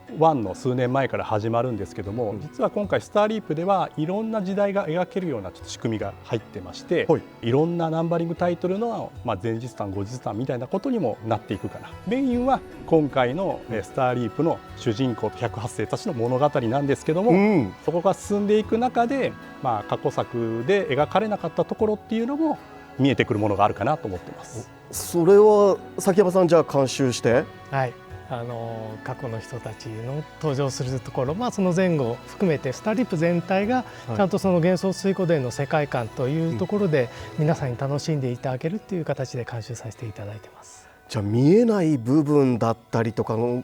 1の数年前から始まるんですけども、実は今回スターリープではいろんな時代が描けるようなちょっと仕組みが入ってまして、いろんなナンバリングタイトルの前日譚後日譚みたいなことにもなっていくかな。メインは今回のスターリープの主人公と108世たちの物語なんですけども、そこが進んでいく中で、過去作で描かれなかったところっていうのも見えてくるものがあるかなと思ってます。それは崎山さん、じゃあ監修して、過去の人たちの登場するところ、その前後含めてスターリップ全体がちゃんとその幻想水湖伝の世界観というところで皆さんに楽しんでいただけるという形で監修させていただいてます。じゃあ見えない部分だったりとかの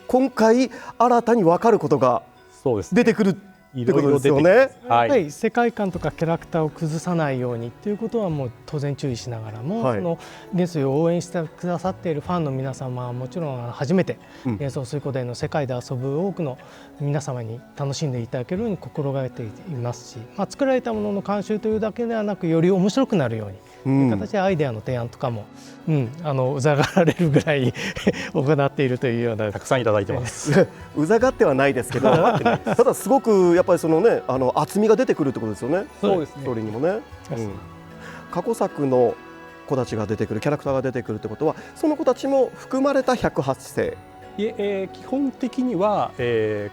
今回新たに分かることが出てくるってことですよね。世界観とかキャラクターを崩さないようにっていうことはもう当然注意しながらも、その幻想を応援してくださっているファンの皆様はもちろん初めて幻想水湖伝の世界で遊ぶ多くの皆様に楽しんでいただけるように心がけていますし、作られたものの監修というだけではなく、より面白くなるようにという形でアイデアの提案とかもうざがられるぐらい行っているというような、たくさんいただいてます。うざがってはないですけどただすごくやっぱりそのね厚みが出てくるってことですよね。そうですね。ストーリーにもね、過去作の子たちが出てくるキャラクターが出てくるってことはその子たちも含まれた108世。基本的には、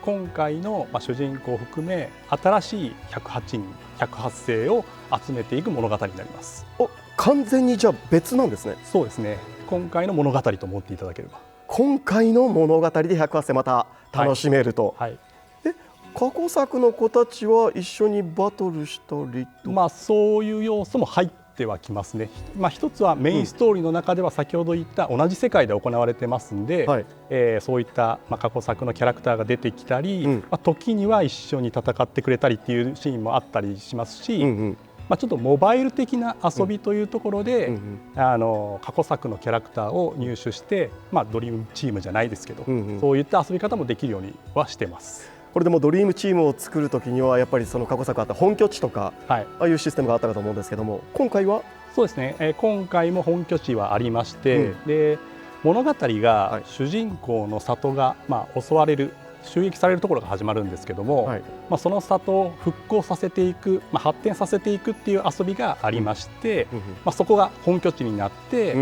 今回の、主人公を含め新しい108世を集めていく物語になります。完全にじゃあ別なんですね。そうですね。今回の物語と思っていただければ。今回の物語で108世また楽しめると。はい。過去作の子たちは一緒にバトルしたりと。そういう要素も入ってはきますね。一つはメインストーリーの中では先ほど言った同じ世界で行われてますんで、そういった過去作のキャラクターが出てきたり、時には一緒に戦ってくれたりっていうシーンもあったりしますし、ちょっとモバイル的な遊びというところで、過去作のキャラクターを入手して、ドリームチームじゃないですけど、そういった遊び方もできるようにはしてます。これでもドリームチームを作るときにはやっぱりその過去作あった本拠地とか、ああいうシステムがあったかと思うんですけども、今回はそうですね、今回も本拠地はありまして、で物語が主人公の里が、襲われる襲撃されるところが始まるんですけども、その里を復興させていく、発展させていくっていう遊びがありまして、そこが本拠地になって、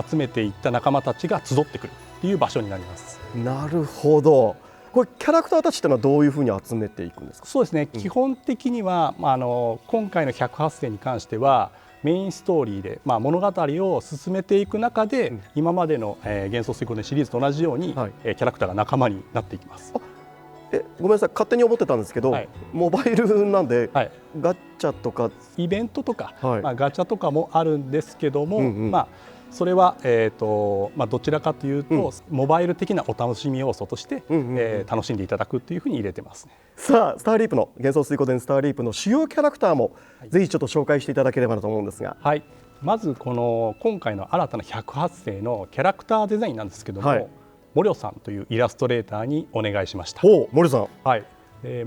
集めていった仲間たちが集ってくるっていう場所になります。なるほど。これキャラクターたちってのはどういうふうに集めていくんですか。そうですね、基本的には、今回の108世に関してはメインストーリーで、物語を進めていく中で、今までの、幻想水湖伝シリーズと同じように、キャラクターが仲間になっていきます。ごめんなさい、勝手に思ってたんですけど、モバイルなんで、ガチャとかイベントとか、ガチャとかもあるんですけども、それは、どちらかというと、モバイル的なお楽しみ要素として、楽しんでいただくというふうに入れてますね。さあ、スターリープの幻想水湖伝スターリープの主要キャラクターも、ぜひちょっと紹介していただければなと思うんですが。まず今回の新たな108世のキャラクターデザインなんですけども、モリョさんというイラストレーターにお願いしました。モリョさん。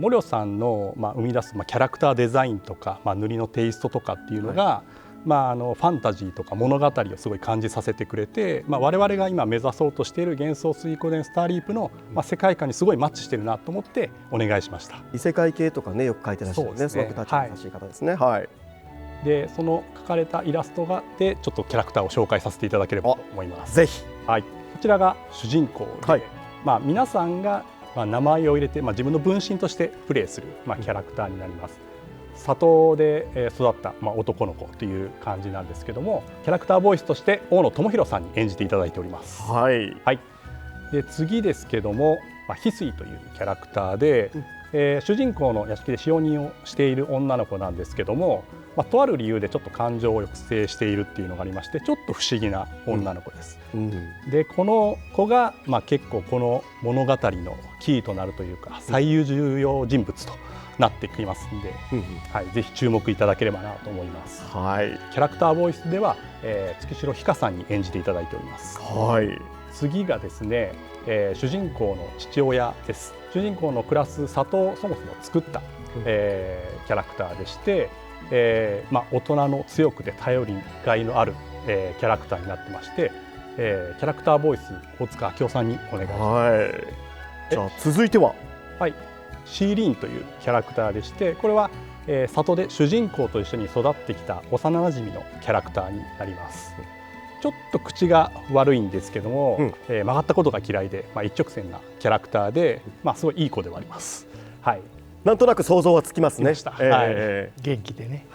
モリョさんの、生み出す、キャラクターデザインとか、塗りのテイストとかっていうのが、ファンタジーとか物語をすごい感じさせてくれて、我々が今目指そうとしている幻想水湖伝スターリープの、世界観にすごいマッチしてるなと思ってお願いしました。異世界系とかね、よく描いてらっしゃるね、すごく立ち優しい方ですね。でその描かれたイラストでちょっとキャラクターを紹介させていただければと思います。ぜひ。こちらが主人公で、皆さんが名前を入れて、自分の分身としてプレイする、キャラクターになります。里で育った、男の子という感じなんですけども、キャラクターボイスとして大野智弘さんに演じていただいております。で次ですけども、翡翠というキャラクターで、主人公の屋敷で使用人をしている女の子なんですけども、とある理由でちょっと感情を抑制しているっていうのがありまして、ちょっと不思議な女の子です。でこの子が、結構この物語のキーとなるというか、最重要人物となってきますので、ぜひ注目いただければなと思います。キャラクターボイスでは、月城ひかさんに演じていただいております。次がですね、主人公の父親です。主人公の暮らす里をそもそも作った、キャラクターでして、大人の強くて頼りがいのある、キャラクターになってまして、キャラクターボイス大塚明夫さんにお願いします。じゃあ続いては、シーリーンというキャラクターでして、これは、里で主人公と一緒に育ってきた幼なじみのキャラクターになります。ちょっと口が悪いんですけども、曲がったことが嫌いで、一直線なキャラクターで、すごいいい子ではあります。なんとなく想像はつきますね。元気でね。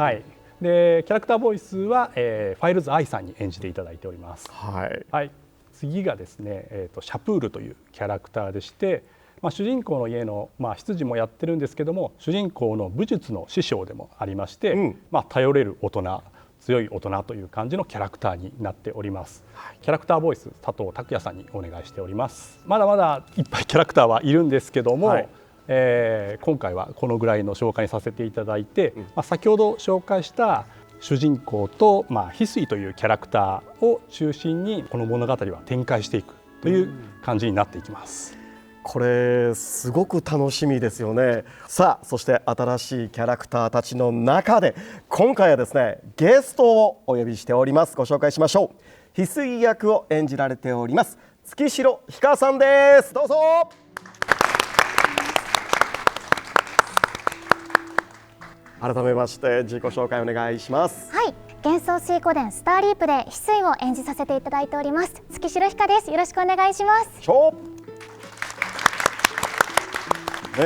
でキャラクターボイスは、ファイルズ愛さんに演じていただいております。次がですね、シャプールというキャラクターでして、主人公の家の、執事もやってるんですけども、主人公の武術の師匠でもありまして、頼れる大人、強い大人という感じのキャラクターになっております。キャラクターボイス佐藤拓也さんにお願いしております。まだまだいっぱいキャラクターはいるんですけども、今回はこのぐらいの紹介させていただいて、先ほど紹介した主人公と、翡翠というキャラクターを中心にこの物語は展開していくという感じになっていきます。これすごく楽しみですよね。さあ、そして新しいキャラクターたちの中で今回はですね、ゲストをお呼びしております。ご紹介しましょう。翡翠役を演じられております月城ひかさんです。どうぞ。改めまして自己紹介お願いします。はい、幻想水湖伝スターリープで翡翠を演じさせていただいております月城ひかです。よろしくお願いします。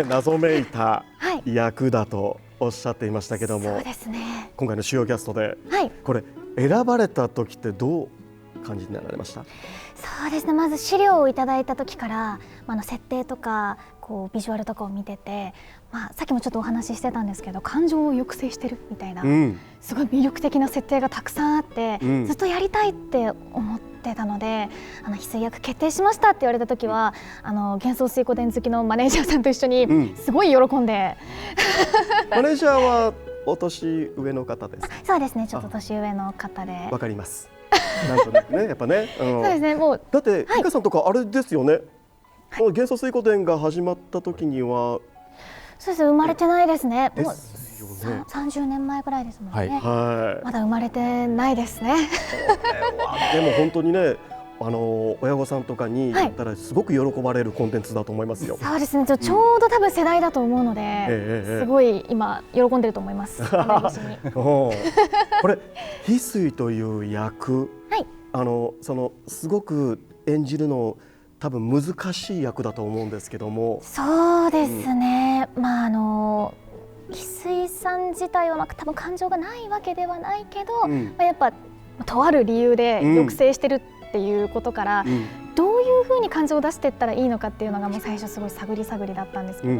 謎めいた役だとおっしゃっていましたけども、そうですね、今回の主要キャストで、はい、これ選ばれた時ってどう感じになられました？そうですね、まず資料をいただいた時から設定とかこうビジュアルとかを見てて、さっきもちょっとお話ししてたんですけど感情を抑制してるみたいな、すごい魅力的な設定がたくさんあって、ずっとやりたいって思ってたので翡翠役決定しましたって言われた時は幻想水湖伝好きのマネージャーさんと一緒にすごい喜んで、マネージャーはお年上の方ですか？そうですね、ちょっと年上の方で。わかります。なんとなくね、やっぱね、そうですね、もうだって美香さんとかあれですよね、この幻想水湖伝が始まった時にはそうです、生まれてないですね。もう30年前ぐらいですもんね。まだ生まれてないですね。でも本当にね、親御さんとかに言ったらすごく喜ばれるコンテンツだと思いますよ。そうですね、ちょうど多分世代だと思うので、すごい今喜んでると思います。これ翡翠という役、すごく演じるの多分難しい役だと思うんですけども。そうですね、翡翠さん自体は多分感情がないわけではないけど、やっぱとある理由で抑制してるっていうことから、どういうふうに感情を出していったらいいのかっていうのがもう最初すごい探り探りだったんですけど、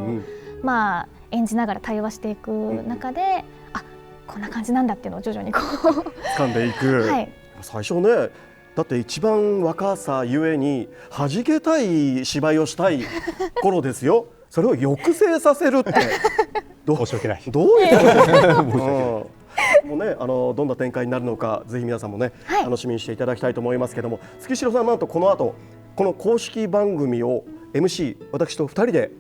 演じながら対話していく中で、こんな感じなんだっていうのを徐々にこう掴んでいく、最初ね、だって一番若さゆえに弾けたい芝居をしたい頃ですよ。それを抑制させるって申し訳ない。どういうことですか？もうね、どんな展開になるのか、ぜひ皆さんもね、楽しみにしていただきたいと思いますけども、月城さん、なんとこの後この公式番組を MC 私と2人で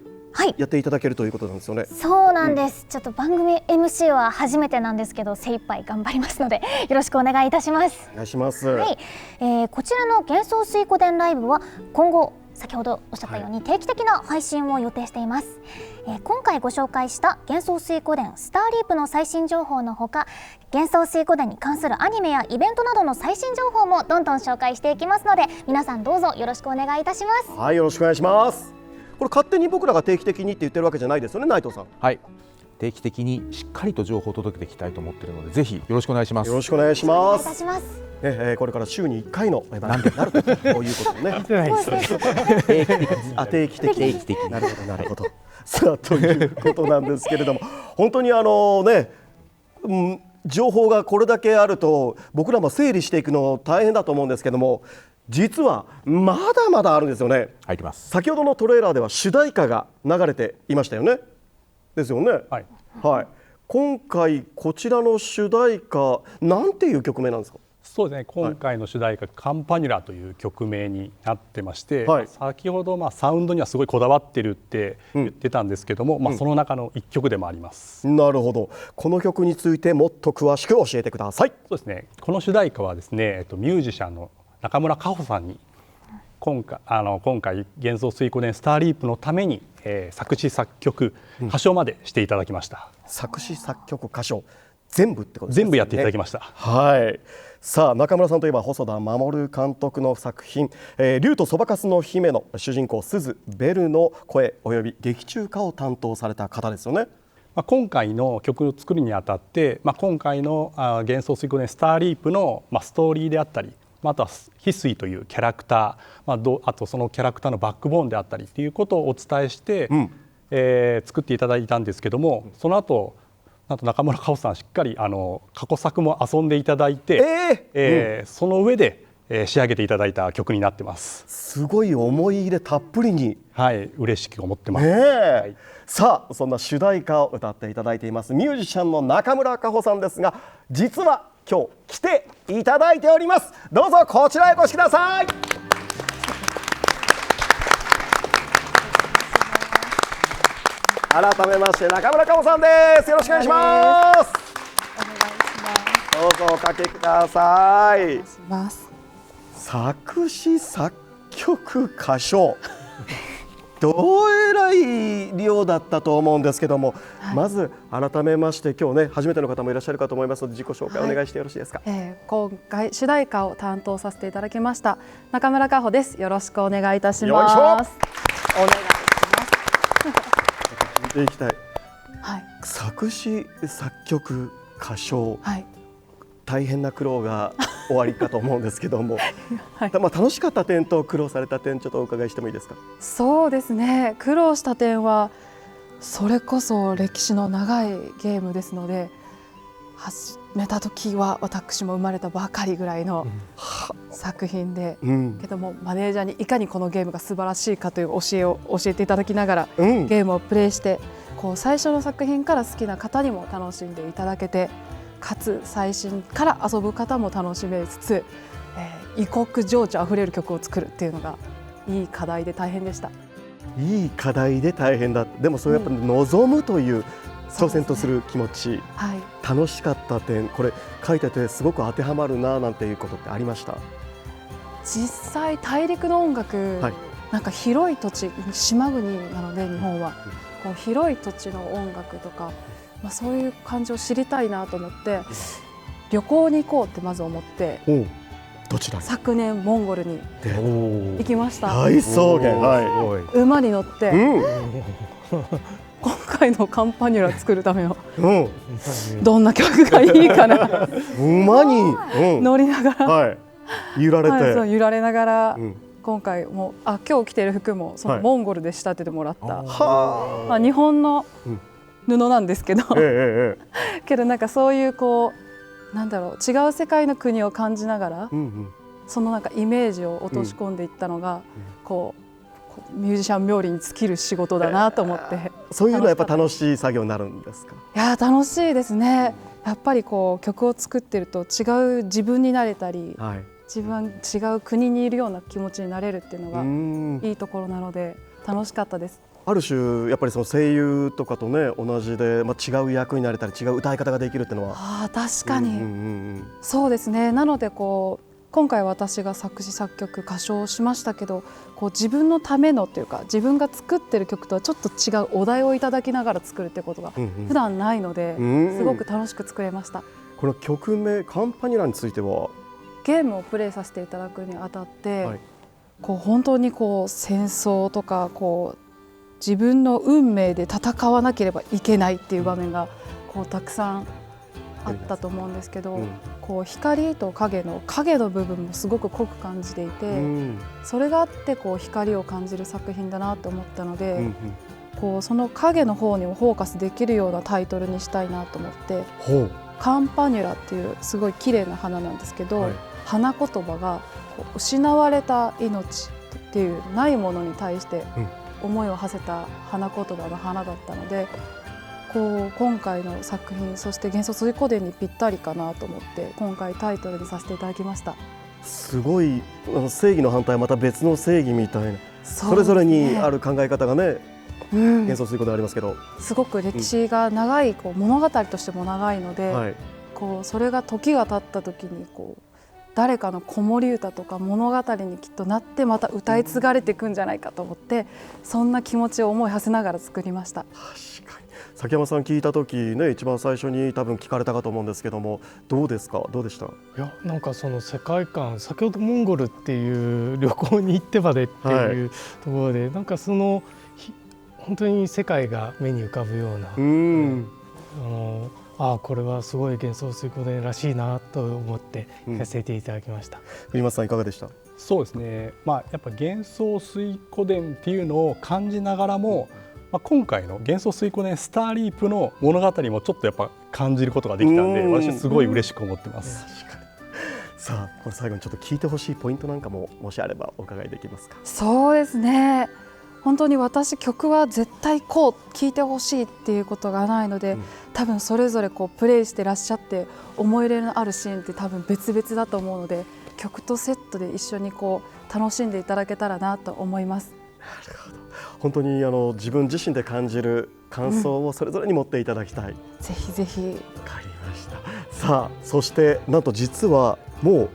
やっていただけるということなんですよね。そうなんです、ちょっと番組 MC は初めてなんですけど、精一杯頑張りますのでよろしくお願いいたします。お願いします。こちらの幻想水湖伝ライブは今後先ほどおっしゃったように定期的な配信を予定しています。今回ご紹介した幻想水湖伝スターリープの最新情報のほか、幻想水湖伝に関するアニメやイベントなどの最新情報もどんどん紹介していきますので、皆さんどうぞよろしくお願いいたします。はい、よろしくお願いします。これ勝手に僕らが定期的にって言ってるわけじゃないですよね、内藤さん。はい、定期的にしっかりと情報を届けていきたいと思っているので、ぜひよろしくお願いします。よろしくお願いします。お願いいたします。これから週に1回の番組になるということね。定期的。なるほどなるほど。さあ、ということなんですけれども、本当に情報がこれだけあると僕らも整理していくの大変だと思うんですけども、実はまだまだあるんですよね。入ります。先ほどのトレーラーでは主題歌が流れていましたよね。ですよね。はい。今回こちらの主題歌、なんていう曲名なんですか？そうですね、今回の主題歌、カンパニュラという曲名になってまして、先ほどサウンドにはすごいこだわってるって言ってたんですけども、その中の一曲でもあります。なるほど。この曲についてもっと詳しく教えてください。そうですね、この主題歌はですね、ミュージシャンの中村佳穂さんに今回幻想水湖伝スターリープのために、作詞作曲歌唱までしていただきました。作詞作曲歌唱全部ってことですね。全部やっていただきました。はい。さあ、中村さんといえば細田守監督の作品竜とそばかすの姫の主人公鈴ベルの声および劇中歌を担当された方ですよね。今回の曲を作るにあたって、今回の幻想水湖伝スターリープのストーリーであったり、あとは翡翠というキャラクター、あとそのキャラクターのバックボーンであったりということをお伝えして、作っていただいたんですけども、その後なんと中村佳穂さんしっかり過去作も遊んでいただいて、その上で仕上げていただいた曲になってます。すごい思い入れたっぷりに、嬉しく思ってます。さあ、そんな主題歌を歌っていただいていますミュージシャンの中村佳穂さんですが、実は今日来ていただいております。どうぞこちらへお越しください。改めまして中村佳穂さんです。よろしくお願いします。どうぞおかけください。作詞作曲歌唱どえらい量だったと思うんですけども、まず改めまして今日ね初めての方もいらっしゃるかと思いますので自己紹介お願いしてよろしいですか。今回主題歌を担当させていただきました中村佳穂です。よろしくお願いいたします。お願いします。見ていきたい、作詞作曲歌唱、大変な苦労が終わりかと思うんですけども、楽しかった点と苦労された点ちょっとお伺いしてもいいですか。そうですね、苦労した点はそれこそ歴史の長いゲームですので、始めた時は私も生まれたばかりぐらいの作品で、けどもマネージャーにいかにこのゲームが素晴らしいかという教えを教えていただきながら、ゲームをプレイしてこう最初の作品から好きな方にも楽しんでいただけて、かつ最新から遊ぶ方も楽しめつつ、異国情緒あふれる曲を作るっていうのがいい課題で大変でした。いい課題で大変だ。でもそれやっぱ望むという挑戦とする気持ち、楽しかった点、これ書いててすごく当てはまるななんていうことってありました？実際大陸の音楽、なんか広い土地、島国なので日本はこう広い土地の音楽とか、そういう感じを知りたいなと思って旅行に行こうってまず思って、どちら？昨年モンゴルに行きました。大草原、馬に乗って、今回のカンパニュラ作るためのどんな曲がいいかな馬に乗りながら、揺られて、そう揺られながら、今回も今日着ている服もそのモンゴルで仕立ててもらった、日本の布なんですけど、けどなんかそういうこうなんだろう、違う世界の国を感じながら、そのなんかイメージを落とし込んでいったのが、こうミュージシャン冥利に尽きる仕事だなと思って、そういうのはやっぱ楽しい作業になるんですか？いや楽しいですね。やっぱりこう曲を作ってると違う自分になれたり、違う国にいるような気持ちになれるっていうのがいいところなので楽しかったです。ある種やっぱりその声優とかとね同じで、違う役になれたり違う歌い方ができるっていうのは、確かに、そうですね。なのでこう今回私が作詞作曲歌唱しましたけど、こう自分のためのというか自分が作ってる曲とはちょっと違うお題をいただきながら作るってことが普段ないので、すごく楽しく作れました。この曲名カンパニュラについては、ゲームをプレイさせていただくにあたって、こう本当にこう戦争とかこう自分の運命で戦わなければいけないっていう場面がこうたくさんあったと思うんですけど、こう光と影の部分もすごく濃く感じていて、それがあってこう光を感じる作品だなと思ったので、こうその影の方にもフォーカスできるようなタイトルにしたいなと思って、カンパニュラっていうすごい綺麗な花なんですけど、花言葉がこう失われた命っていうないものに対して思いを馳せた花言葉の花だったので、こう今回の作品、そして幻想水湖伝にぴったりかなと思って今回タイトルにさせていただきました。すごい正義の反対はまた別の正義みたいな、それぞれにある考え方がね、幻想水湖伝ありますけど、すごく歴史が長いこう物語としても長いので、こうそれが時が経った時にこう誰かの子守歌とか物語にきっとなってまた歌い継がれていくんじゃないかと思って、そんな気持ちを思い馳せながら作りました。確かに崎山さん聞いた時ね、一番最初に多分聞かれたかと思うんですけども、どうですか、どうでした？いや、なんかその世界観、先ほどモンゴルっていう旅行に行ってまでっていうところで、なんかその本当に世界が目に浮かぶような、これはすごい幻想水湖伝らしいなと思ってやらせていただきました。栗松さんいかがでした？そうですね、やっぱ幻想水湖伝っていうのを感じながらも、今回の幻想水湖伝スターリープの物語もちょっとやっぱ感じることができたんで、私はすごい嬉しく思ってます。さあ、これ最後にちょっと聞いてほしいポイントなんかももしあればお伺いできますか？そうですね、本当に私曲は絶対こう聴いてほしいっていうことがないので、多分それぞれこうプレイしてらっしゃって思い入れのあるシーンって多分別々だと思うので、曲とセットで一緒にこう楽しんでいただけたらなと思います。なるほど、本当に自分自身で感じる感想をそれぞれに持っていただきたい。ぜひぜひ。わかりました。さあ、そしてなんと実はもう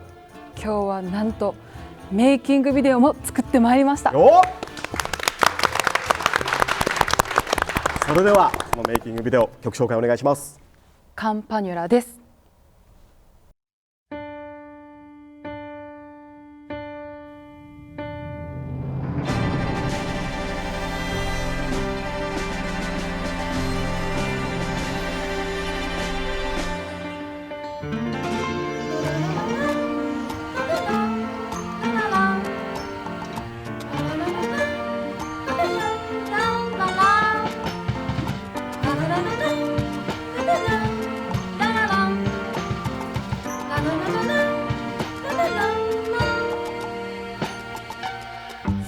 今日はなんとメイキングビデオも作ってまいりました。それではそのメイキングビデオ曲紹介お願いします。カンパニュラです。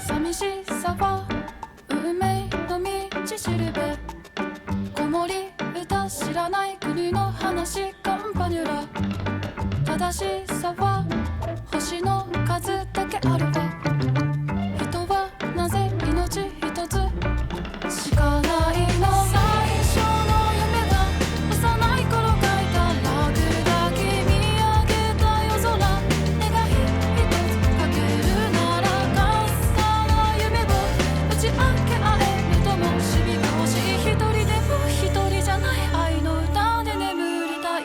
寂しさは運命の道しるべ、子守歌知らない国の話カンパニュラ、正しさは星の数だけあるわ、人はなぜ命一つしかないの、最初の夢が幼い頃描いた落書き、見上げた夜空、願い一つかけるならかすかな夢を打ち明け合えるともしびかほしい、一人でも一人じゃない愛の歌で眠りたい。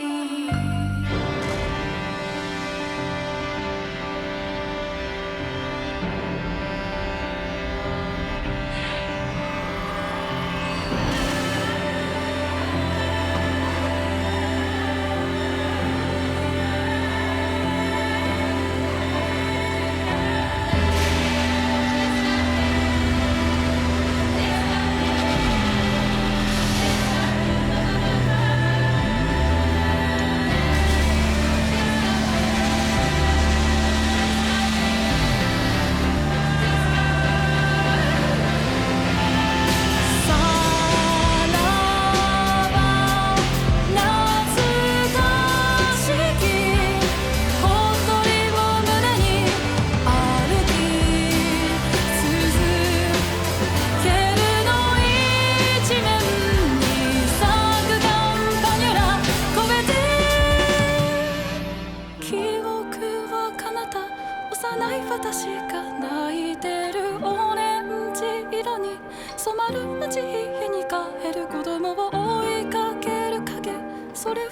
私が泣いてるオレンジ色に染まる街、家に帰る子供を追いかける影、それを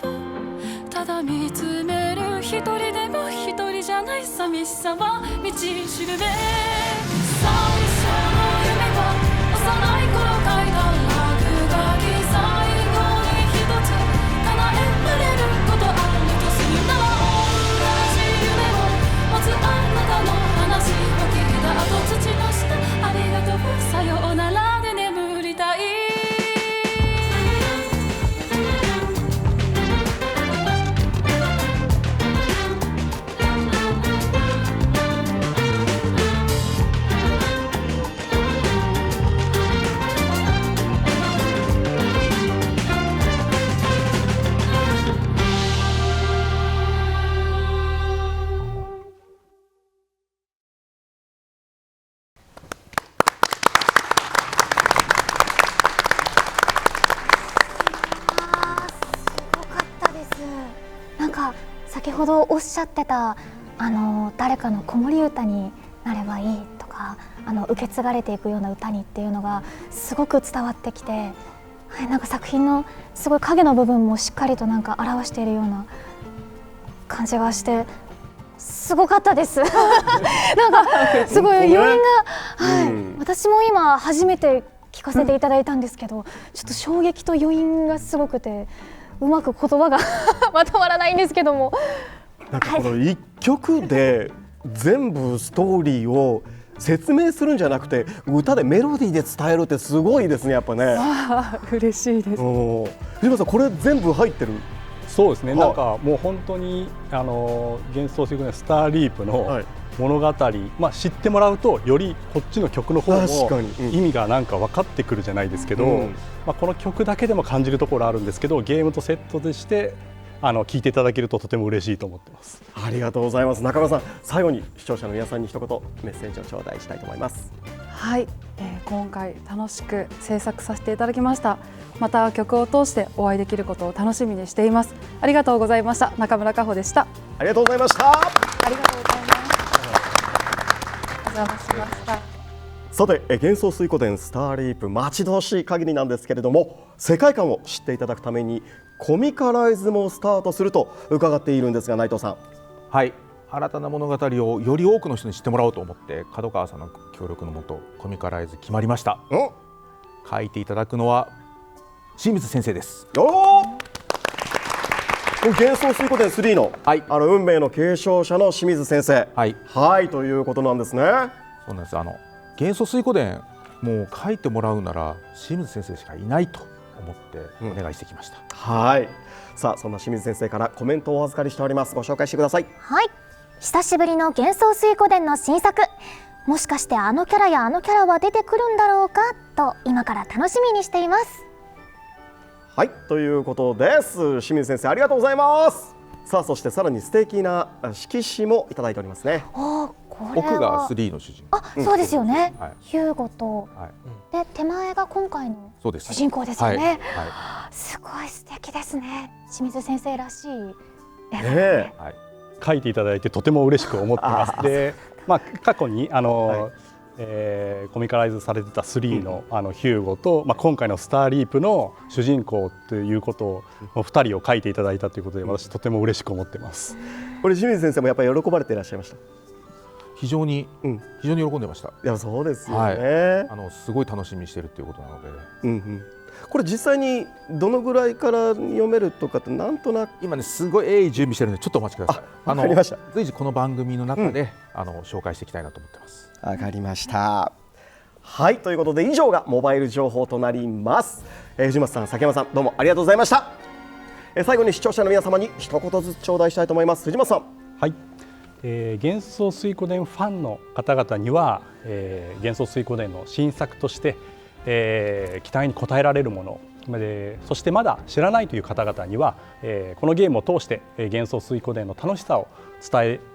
ただ見つめる、一人でも一人じゃない寂しさは道しるべ、最初の夢は幼い頃描いた落書き、最後に一つ叶えられることあるとするなら、同じ夢を持つあなたの話を聞いた後、土の下ありがとうさようならで眠りたい。なんか先ほどおっしゃってた誰かの子守歌になればいいとか、受け継がれていくような歌にっていうのがすごく伝わってきて、はい、なんか作品のすごい影の部分もしっかりとなんか表しているような感じがしてすごかったですなんかすごい余韻が、はい、私も今初めて聞かせていただいたんですけど、ちょっと衝撃と余韻がすごくてうまく言葉がまとまらないんですけども、なんかこの一曲で全部ストーリーを説明するんじゃなくて歌でメロディーで伝えるってすごいですね、やっぱね。嬉しいです。藤本さん、これ全部入ってる？そうですね、なんかもう本当に幻想水湖のスターリープの物語、知ってもらうとよりこっちの曲の方も意味がなんか分かってくるじゃないですけど、この曲だけでも感じるところあるんですけど、ゲームとセットでして聴いていただけるととても嬉しいと思ってます。ありがとうございます。中村さん、最後に視聴者の皆さんに一言メッセージを頂戴したいと思います。はい、今回楽しく制作させていただきました。また曲を通してお会いできることを楽しみにしています。ありがとうございました。中村佳穂でした。ありがとうございました。ありがとうございます。お邪魔しました。さて幻想水湖伝スターリープ待ち遠しい限りなんですけれども、世界観を知っていただくためにコミカライズもスタートすると伺っているんですが、内藤さん。はい、新たな物語をより多くの人に知ってもらおうと思って角川さんの協力のもとコミカライズ決まりました。書いていただくのは清水先生です。幻想水湖伝3の、運命の継承者の清水先生、ということなんですね。そうなんです。幻想水湖伝もう書いてもらうなら清水先生しかいないと思ってお願いしてきました。さあ、そんな清水先生からコメントをお預かりしております。ご紹介してください。はい、久しぶりの幻想水湖伝の新作、もしかしてあのキャラやあのキャラは出てくるんだろうかと今から楽しみにしています。ということです。清水先生、ありがとうございます。さあ、そしてさらに素敵な色紙もいただいておりますね。奥が3の主人公。そうですよね。ヒューゴと、で手前が今回の主人公ですよね。すごい素敵ですね。清水先生らしい絵ですね。書いていただいてとても嬉しく思ってます。で、過去にコミカライズされてた3のヒューゴと、今回のスターリープの主人公ということを2人を書いていただいたということで、私とても嬉しく思ってます。これ清水先生もやっぱり喜ばれていらっしゃいました？非常に喜んでました。いや、そうですよね。すごい楽しみにしてるっていうことなので。これ実際にどのぐらいから読めるとかってなんとなく今ね、すごい鋭意準備してるのでちょっとお待ちください。わかりました。随時この番組の中で紹介していきたいなと思ってます。わかりました。ということで以上がモバイル情報となります。藤松さん、崎山さん、どうもありがとうございました。最後に視聴者の皆様に一言ずつ頂戴したいと思います。藤松さん。幻想水湖伝ファンの方々には、幻想水湖伝の新作として、期待に応えられるもの、そしてまだ知らないという方々には、このゲームを通して、幻想水湖伝の楽しさを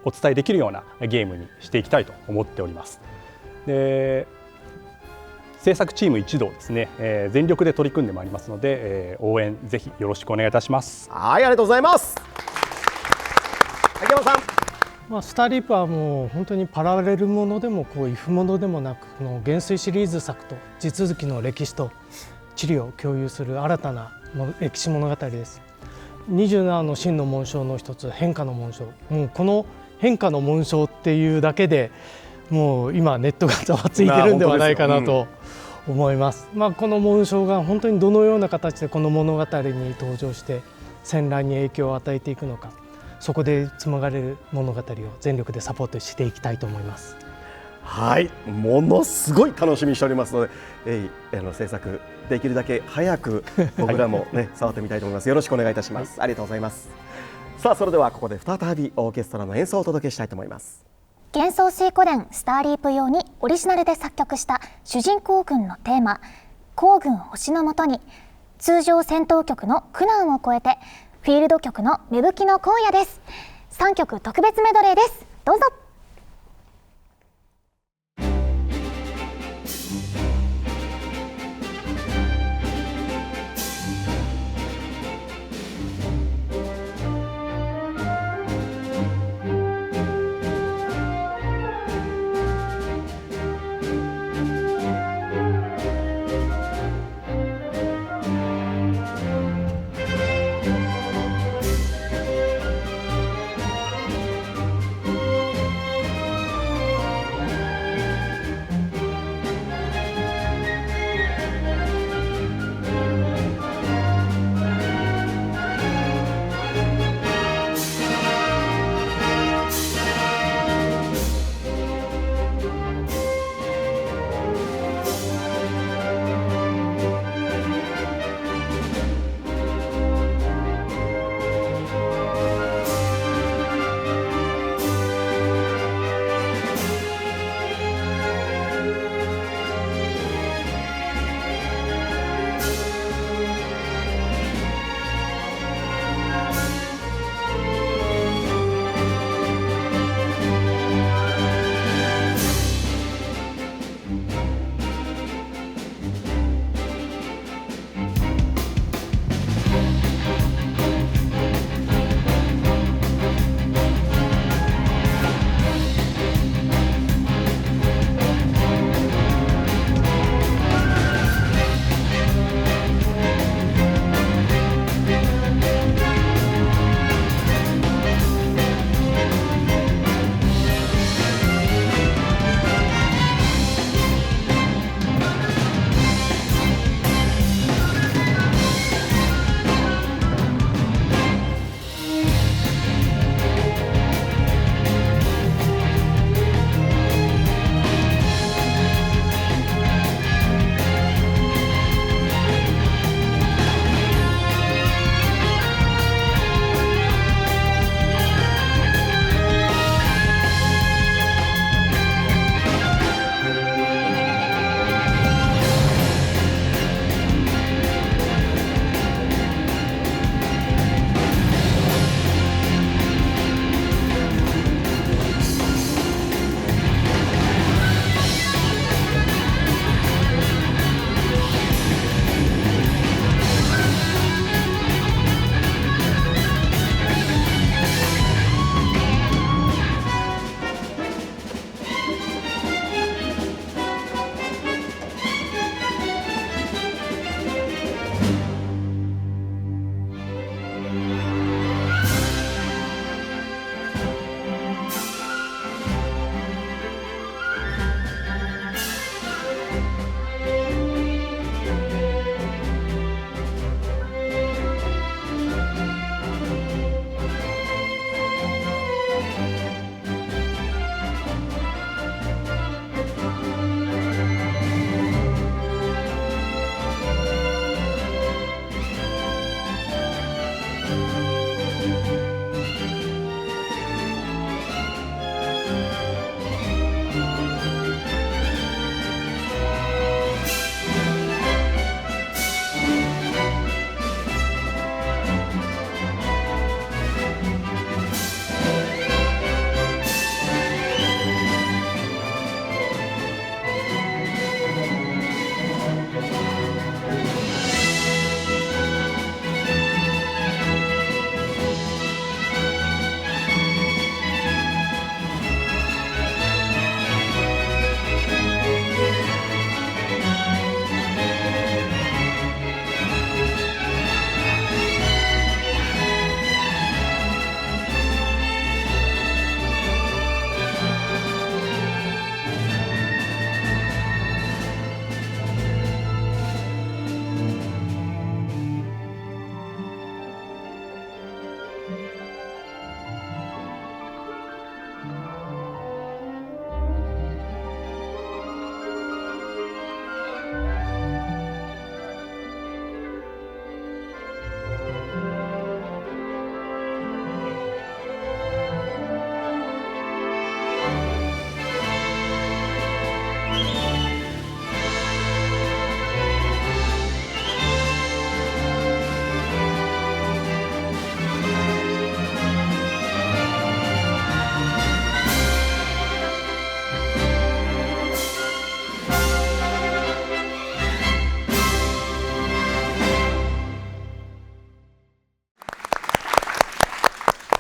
お伝えできるようなゲームにしていきたいと思っております。で、制作チーム一同ですね、全力で取り組んでまいりますので、応援ぜひよろしくお願いいたします。ありがとうございます。竹山さん。スターリープはもう本当にパラレルものでもifものでもなく、この元帥シリーズ作と地続きの歴史と地理を共有する新たな歴史物語です。27の真の紋章の一つ、変化の紋章。もうこの変化の紋章っていうだけでもう今ネットがざわついてるんではないかなと思います。この紋章が本当にどのような形でこの物語に登場して戦乱に影響を与えていくのか、そこで紡がれる物語を全力でサポートしていきたいと思います。ものすごい楽しみにしておりますので、制作できるだけ早く僕らも触ってみたいと思います。よろしくお願いいたします。ありがとうございます。さあ、それではここで再びオーケストラの演奏をお届けしたいと思います。幻想水湖伝スターリープ用にオリジナルで作曲した主人公軍のテーマ、皇軍星のもとに、通常戦闘曲の苦難を超えてフィールド曲の芽吹きの荒野です。3曲特別メドレーです。どうぞ。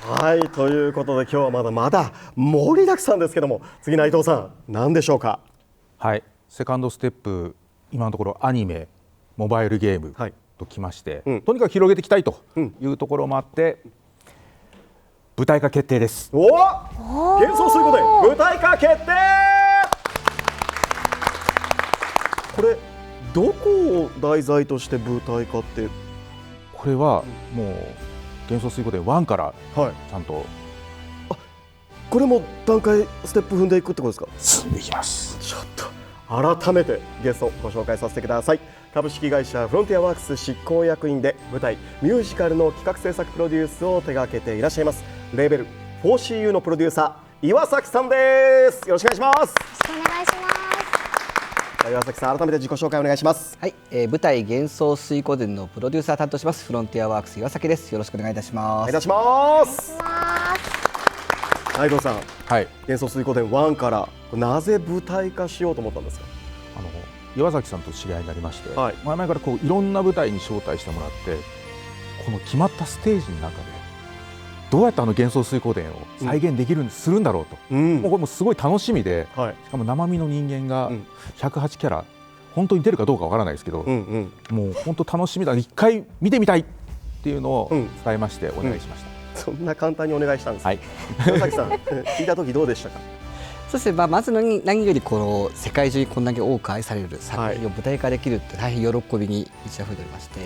はい、ということで今日はまだまだ盛りだくさんですけども、次内藤さん何でしょうか。はい、セカンドステップ、今のところアニメ、モバイルゲームときまして、とにかく広げていきたいというところもあって、舞台化決定です。おお、幻想水湖伝舞台化決定。これどこを題材として舞台化って？これはもう幻想水湖伝1からちゃんと、これも段階ステップ踏んでいくってことですか？進んでいきます。ちょっと改めてゲストご紹介させてください。株式会社フロンティアワークス執行役員で舞台ミュージカルの企画制作プロデュースを手掛けていらっしゃいますレーベル 4CU のプロデューサー岩崎さんです。よろしくお願いします。よろしくお願いします。岩崎さん、改めて自己紹介お願いします。はい、舞台幻想水湖伝のプロデューサー担当しますフロンティアワークス岩崎です。よろしくお願いいたします。お願いいたします。内藤さん、はい、幻想水湖伝1からなぜ舞台化しようと思ったんですか？岩崎さんと知り合いになりまして、前々からこういろんな舞台に招待してもらって、この決まったステージの中でどうやって幻想水湖伝を再現できる、するんだろうと、もうこれもすごい楽しみで、しかも生身の人間が108キャラ、本当に出るかどうかわからないですけど、もう本当楽しみだ、一回見てみたいっていうのを伝えましてお願いしました。そんな簡単にお願いしたんです。岩崎さん、聞いた時どうでしたか？そしてまず何よりこの世界中にこんだけ多く愛される作品を舞台化できるって大変喜びに満ち溢れておりまして、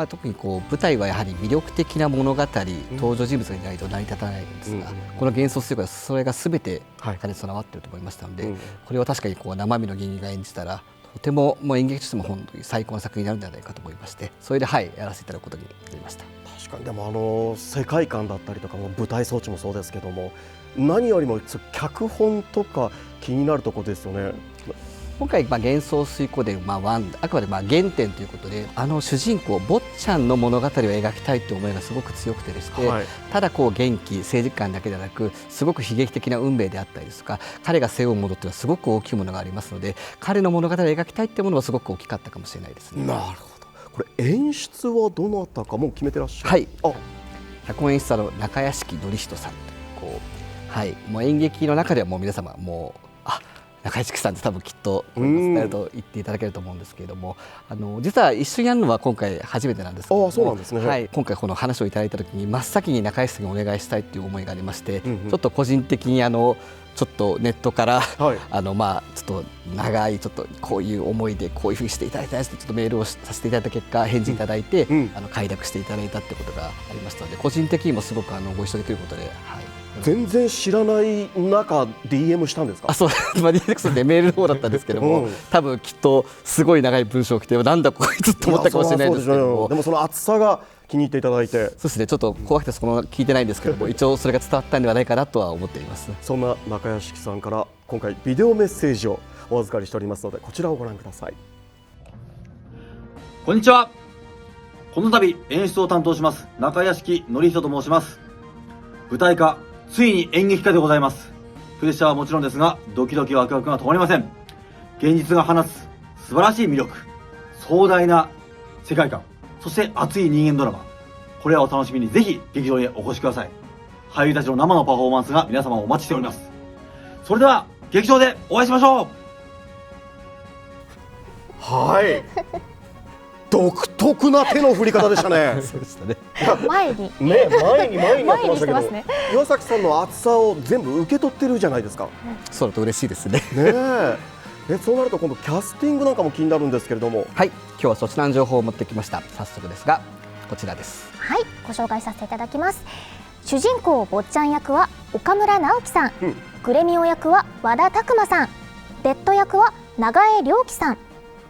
特にこう舞台はやはり魅力的な物語、登場人物がいないと成り立たないんですが、この幻想水湖でそれがすべて兼ね備わっていると思いましたので、これは確かにこう生身の芸人が演じたらとても演劇としても本当に最高の作品になるんじゃないかと思いまして、それでやらせていただくことになりました。確かにでも世界観だったりとかも舞台装置もそうですけども、何よりも脚本とか気になるところですよね。今回幻想水湖伝1、あくまで原点ということで、主人公坊ちゃんの物語を描きたいという思いがすごく強くてですね、ただこう元気正義感だけではなく、すごく悲劇的な運命であったりですとか、彼が背負うものというのはすごく大きいものがありますので、彼の物語を描きたいというものはすごく大きかったかもしれないですね。なるほど。これ演出はどなたかもう決めてらっしゃる？はい、脚本演出の中屋敷典人さんと、もう演劇の中ではもう皆様もう中井敷さんって多分きっと伝えると言っていただけると思うんですけれども、実は一緒にやるのは今回初めてなんですけれども、そうなんですね。今回この話をいただいたときに真っ先に中井さんにお願いしたいという思いがありまして、ちょっと個人的にちょっとネットから、ちょっと長いこういう思いでこういうふうにしていただいたんですとちょっとメールをさせていただいた結果返事いただいて、快諾していただいたってことがありましたので、個人的にもすごくご一緒できることで。全然知らない中 DM したんですか？そう、DX でメールの方だったんですけども、多分きっとすごい長い文章を来てなんだこいつと思ったかもしれないですけども、でもその厚さが気に入っていただいて、そうですね、ちょっと怖くて聞いてないんですけども一応それが伝わったんではないかなとは思っています。そんな中屋敷さんから今回ビデオメッセージをお預かりしておりますので、こちらをご覧ください。こんにちは。この度演出を担当します中屋敷典人と申します。舞台化ついに演劇化でございます。プレッシャーはもちろんですが、ドキドキワクワクが止まりません。現実が放つ素晴らしい魅力、壮大な世界観、そして熱い人間ドラマ、これらを楽しみにぜひ劇場へお越しください。俳優たちの生のパフォーマンスが皆様をお待ちしております。それでは劇場でお会いしましょう。独特な手の振り方でしたね。そうでしたね。前にやってましたけど、ね、岩崎さんの厚さを全部受け取ってるじゃないですか。そうだと嬉しいですね。そうなると今度キャスティングなんかも気になるんですけれども、今日はそちらの情報を持ってきました。早速ですがこちらです。ご紹介させていただきます。主人公坊ちゃん役は岡村直樹さん、グレミオ役は和田拓馬さん、レッド役は長江亮樹さん、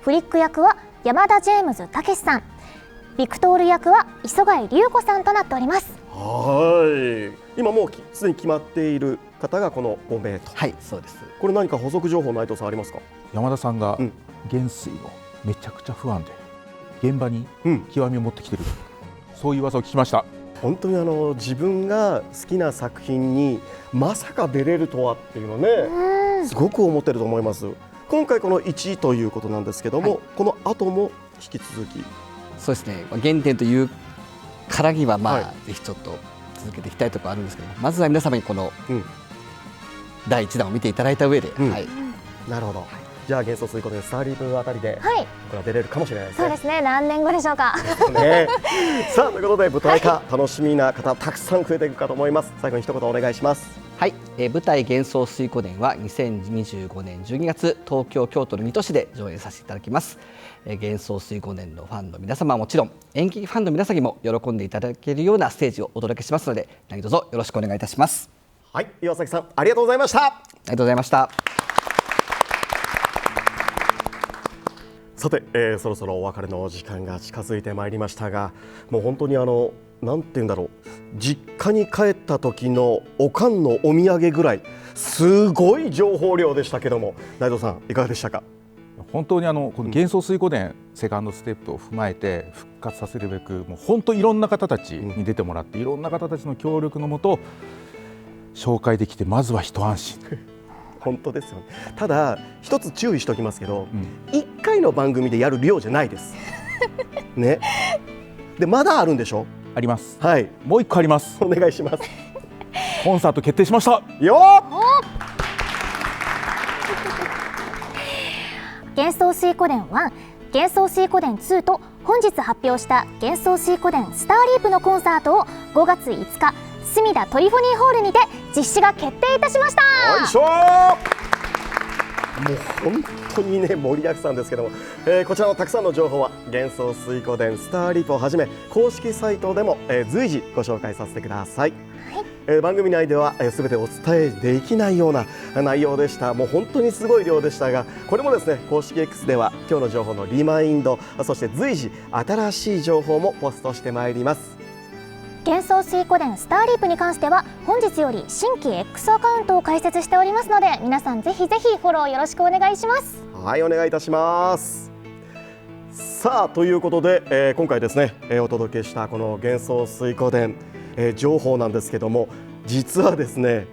フリック役は山田ジェームズ武さん、ビクトール役は磯貝龍子さんとなっております。今もうすでに決まっている方がこの5名と。そうです。これ何か補足情報内藤さんありますか？山田さんが元帥のめちゃくちゃ不安で現場に極みを持ってきてる、そういう噂を聞きました。本当に自分が好きな作品にまさか出れるとはっていうのね、すごく思ってると思います。今回この1位ということなんですけども、この後も引き続き。そうですね、原点というからにはぜひちょっと続けていきたいところあるんですけど、まずは皆様にこの第1弾を見ていただいた上で、なるほど。じゃあ幻想水湖伝スターリープあたりで、これは出れるかもしれないですね。そうですね。何年後でしょうか。さあということで舞台化、楽しみな方たくさん増えていくかと思います。最後に一言お願いします。はい、舞台幻想水湖伝は2025年12月東京京都の2都市で上演させていただきます。幻想水湖伝のファンの皆様はもちろん演劇ファンの皆さんにも喜んでいただけるようなステージをお届けしますので、何卒よろしくお願いいたします。はい、岩崎さんありがとうございました。ありがとうございました。さて、そろそろお別れの時間が近づいてまいりましたが、もう本当になんて言うんだろう、実家に帰った時のおかんのお土産ぐらいすごい情報量でしたけども、内藤さんいかがでしたか。本当にこの幻想水湖伝セカンドステップを踏まえて復活させるべく、もう本当いろんな方たちに出てもらって、いろんな方たちの協力のもと紹介できて、まずは一安心。本当ですよね。ただ一つ注意しておきますけど、1回の番組でやる量じゃないですね。でまだあるんでしょ。あります。はい、もう1個あります。お願いします。コンサート決定しましたよ。幻想水湖伝1、幻想水湖伝2と本日発表した幻想水湖伝スターリープのコンサートを5月5日隅田トリフォニーホールにて実施が決定いたしました。よいしょ。もう本当にね盛りだくさんですけども、こちらのたくさんの情報は幻想水湖伝スターリープをはじめ公式サイトでも、随時ご紹介させてください。番組内では全てお伝えできないような内容でした。もう本当にすごい量でしたが、これもですね公式 X では今日の情報のリマインド、そして随時新しい情報もポストしてまいります。幻想水湖伝スターリープに関しては本日より新規 X アカウントを開設しておりますので、皆さんぜひぜひフォローよろしくお願いします。はい、お願いいたします。さあということで、今回ですね、お届けしたこの幻想水湖伝、情報なんですけども、実はですね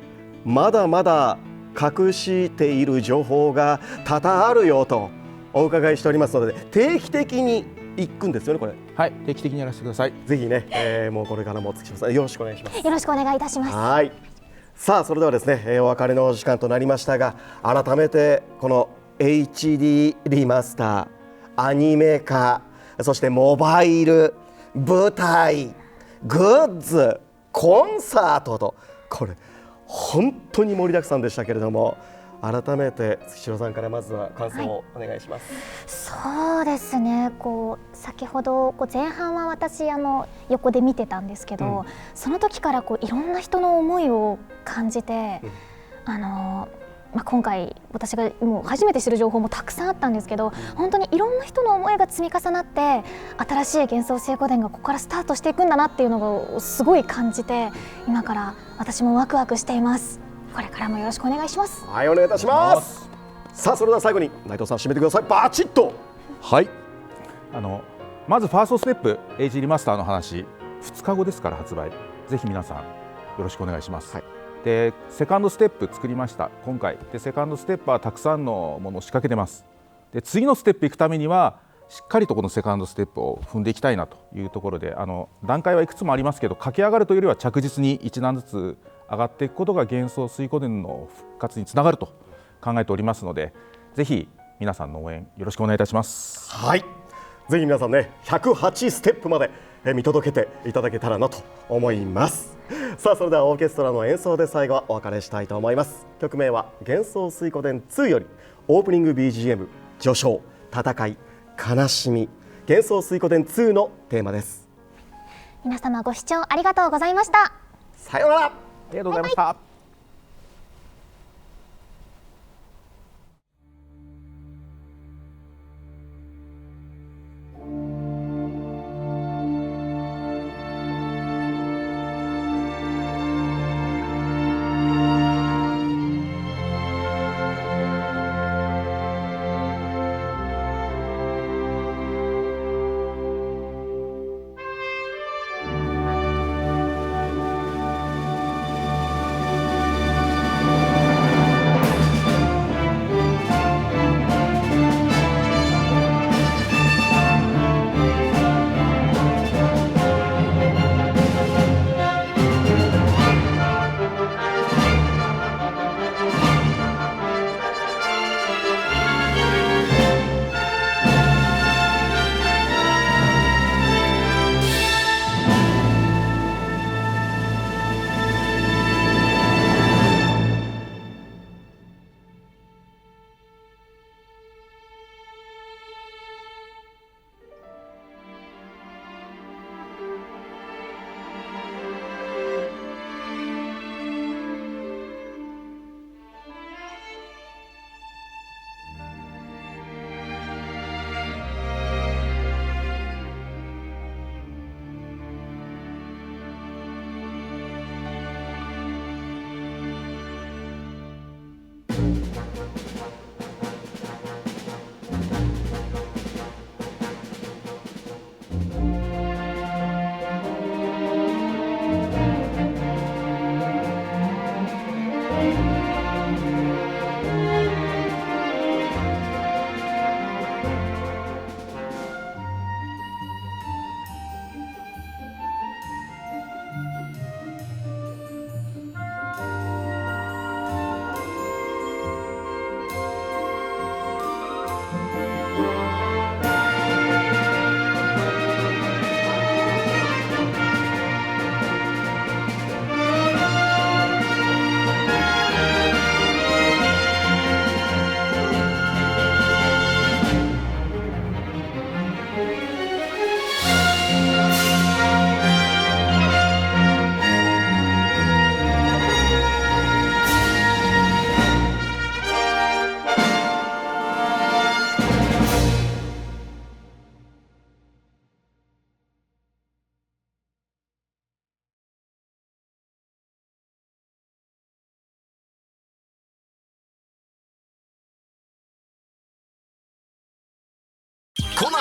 まだまだ隠している情報が多々あるよとお伺いしておりますので、定期的に行くんですよねこれ。はい、定期的にやらせてください。ぜひね、もうこれからも月島さんよろしくお願いします。よろしくお願いいたします。はい。さあそれではですね、お別れのお時間となりましたが、改めてこの HD リマスター、アニメ化、そしてモバイル、舞台、グッズ、コンサートと、これ本当に盛りだくさんでしたけれども、改めて月城さんからまずは感想をお願いします。そうですね、先ほど前半は私横で見てたんですけど、その時からいろんな人の思いを感じて、今回私がもう初めて知る情報もたくさんあったんですけど、本当にいろんな人の思いが積み重なって新しい幻想水湖伝がここからスタートしていくんだなっていうのをすごい感じて、今から私もワクワクしています。これからもよろしくお願いします。はい、お願いいたします。さあそれでは最後に内藤さん締めてください。バチッと。はい、まずファーストステップ HD リマスターの話、2日後ですから発売、ぜひ皆さんよろしくお願いします。はい、でセカンドステップ作りました今回で、セカンドステップはたくさんのものを仕掛けてます。で次のステップ行くためにはしっかりとこのセカンドステップを踏んでいきたいなというところで、段階はいくつもありますけど、駆け上がるというよりは着実に一段ずつ上がっていくことが幻想水湖伝の復活につながると考えておりますので、ぜひ皆さんの応援よろしくお願いいたします。はい、ぜひ皆さんね108ステップまで見届けていただけたらなと思います。さあそれではオーケストラの演奏で最後はお別れしたいと思います。曲名は幻想水湖伝2よりオープニング BGM 序章、戦い、悲しみ、幻想水湖伝2のテーマです。皆様ご視聴ありがとうございました。さようなら。ありがとうございました。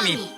み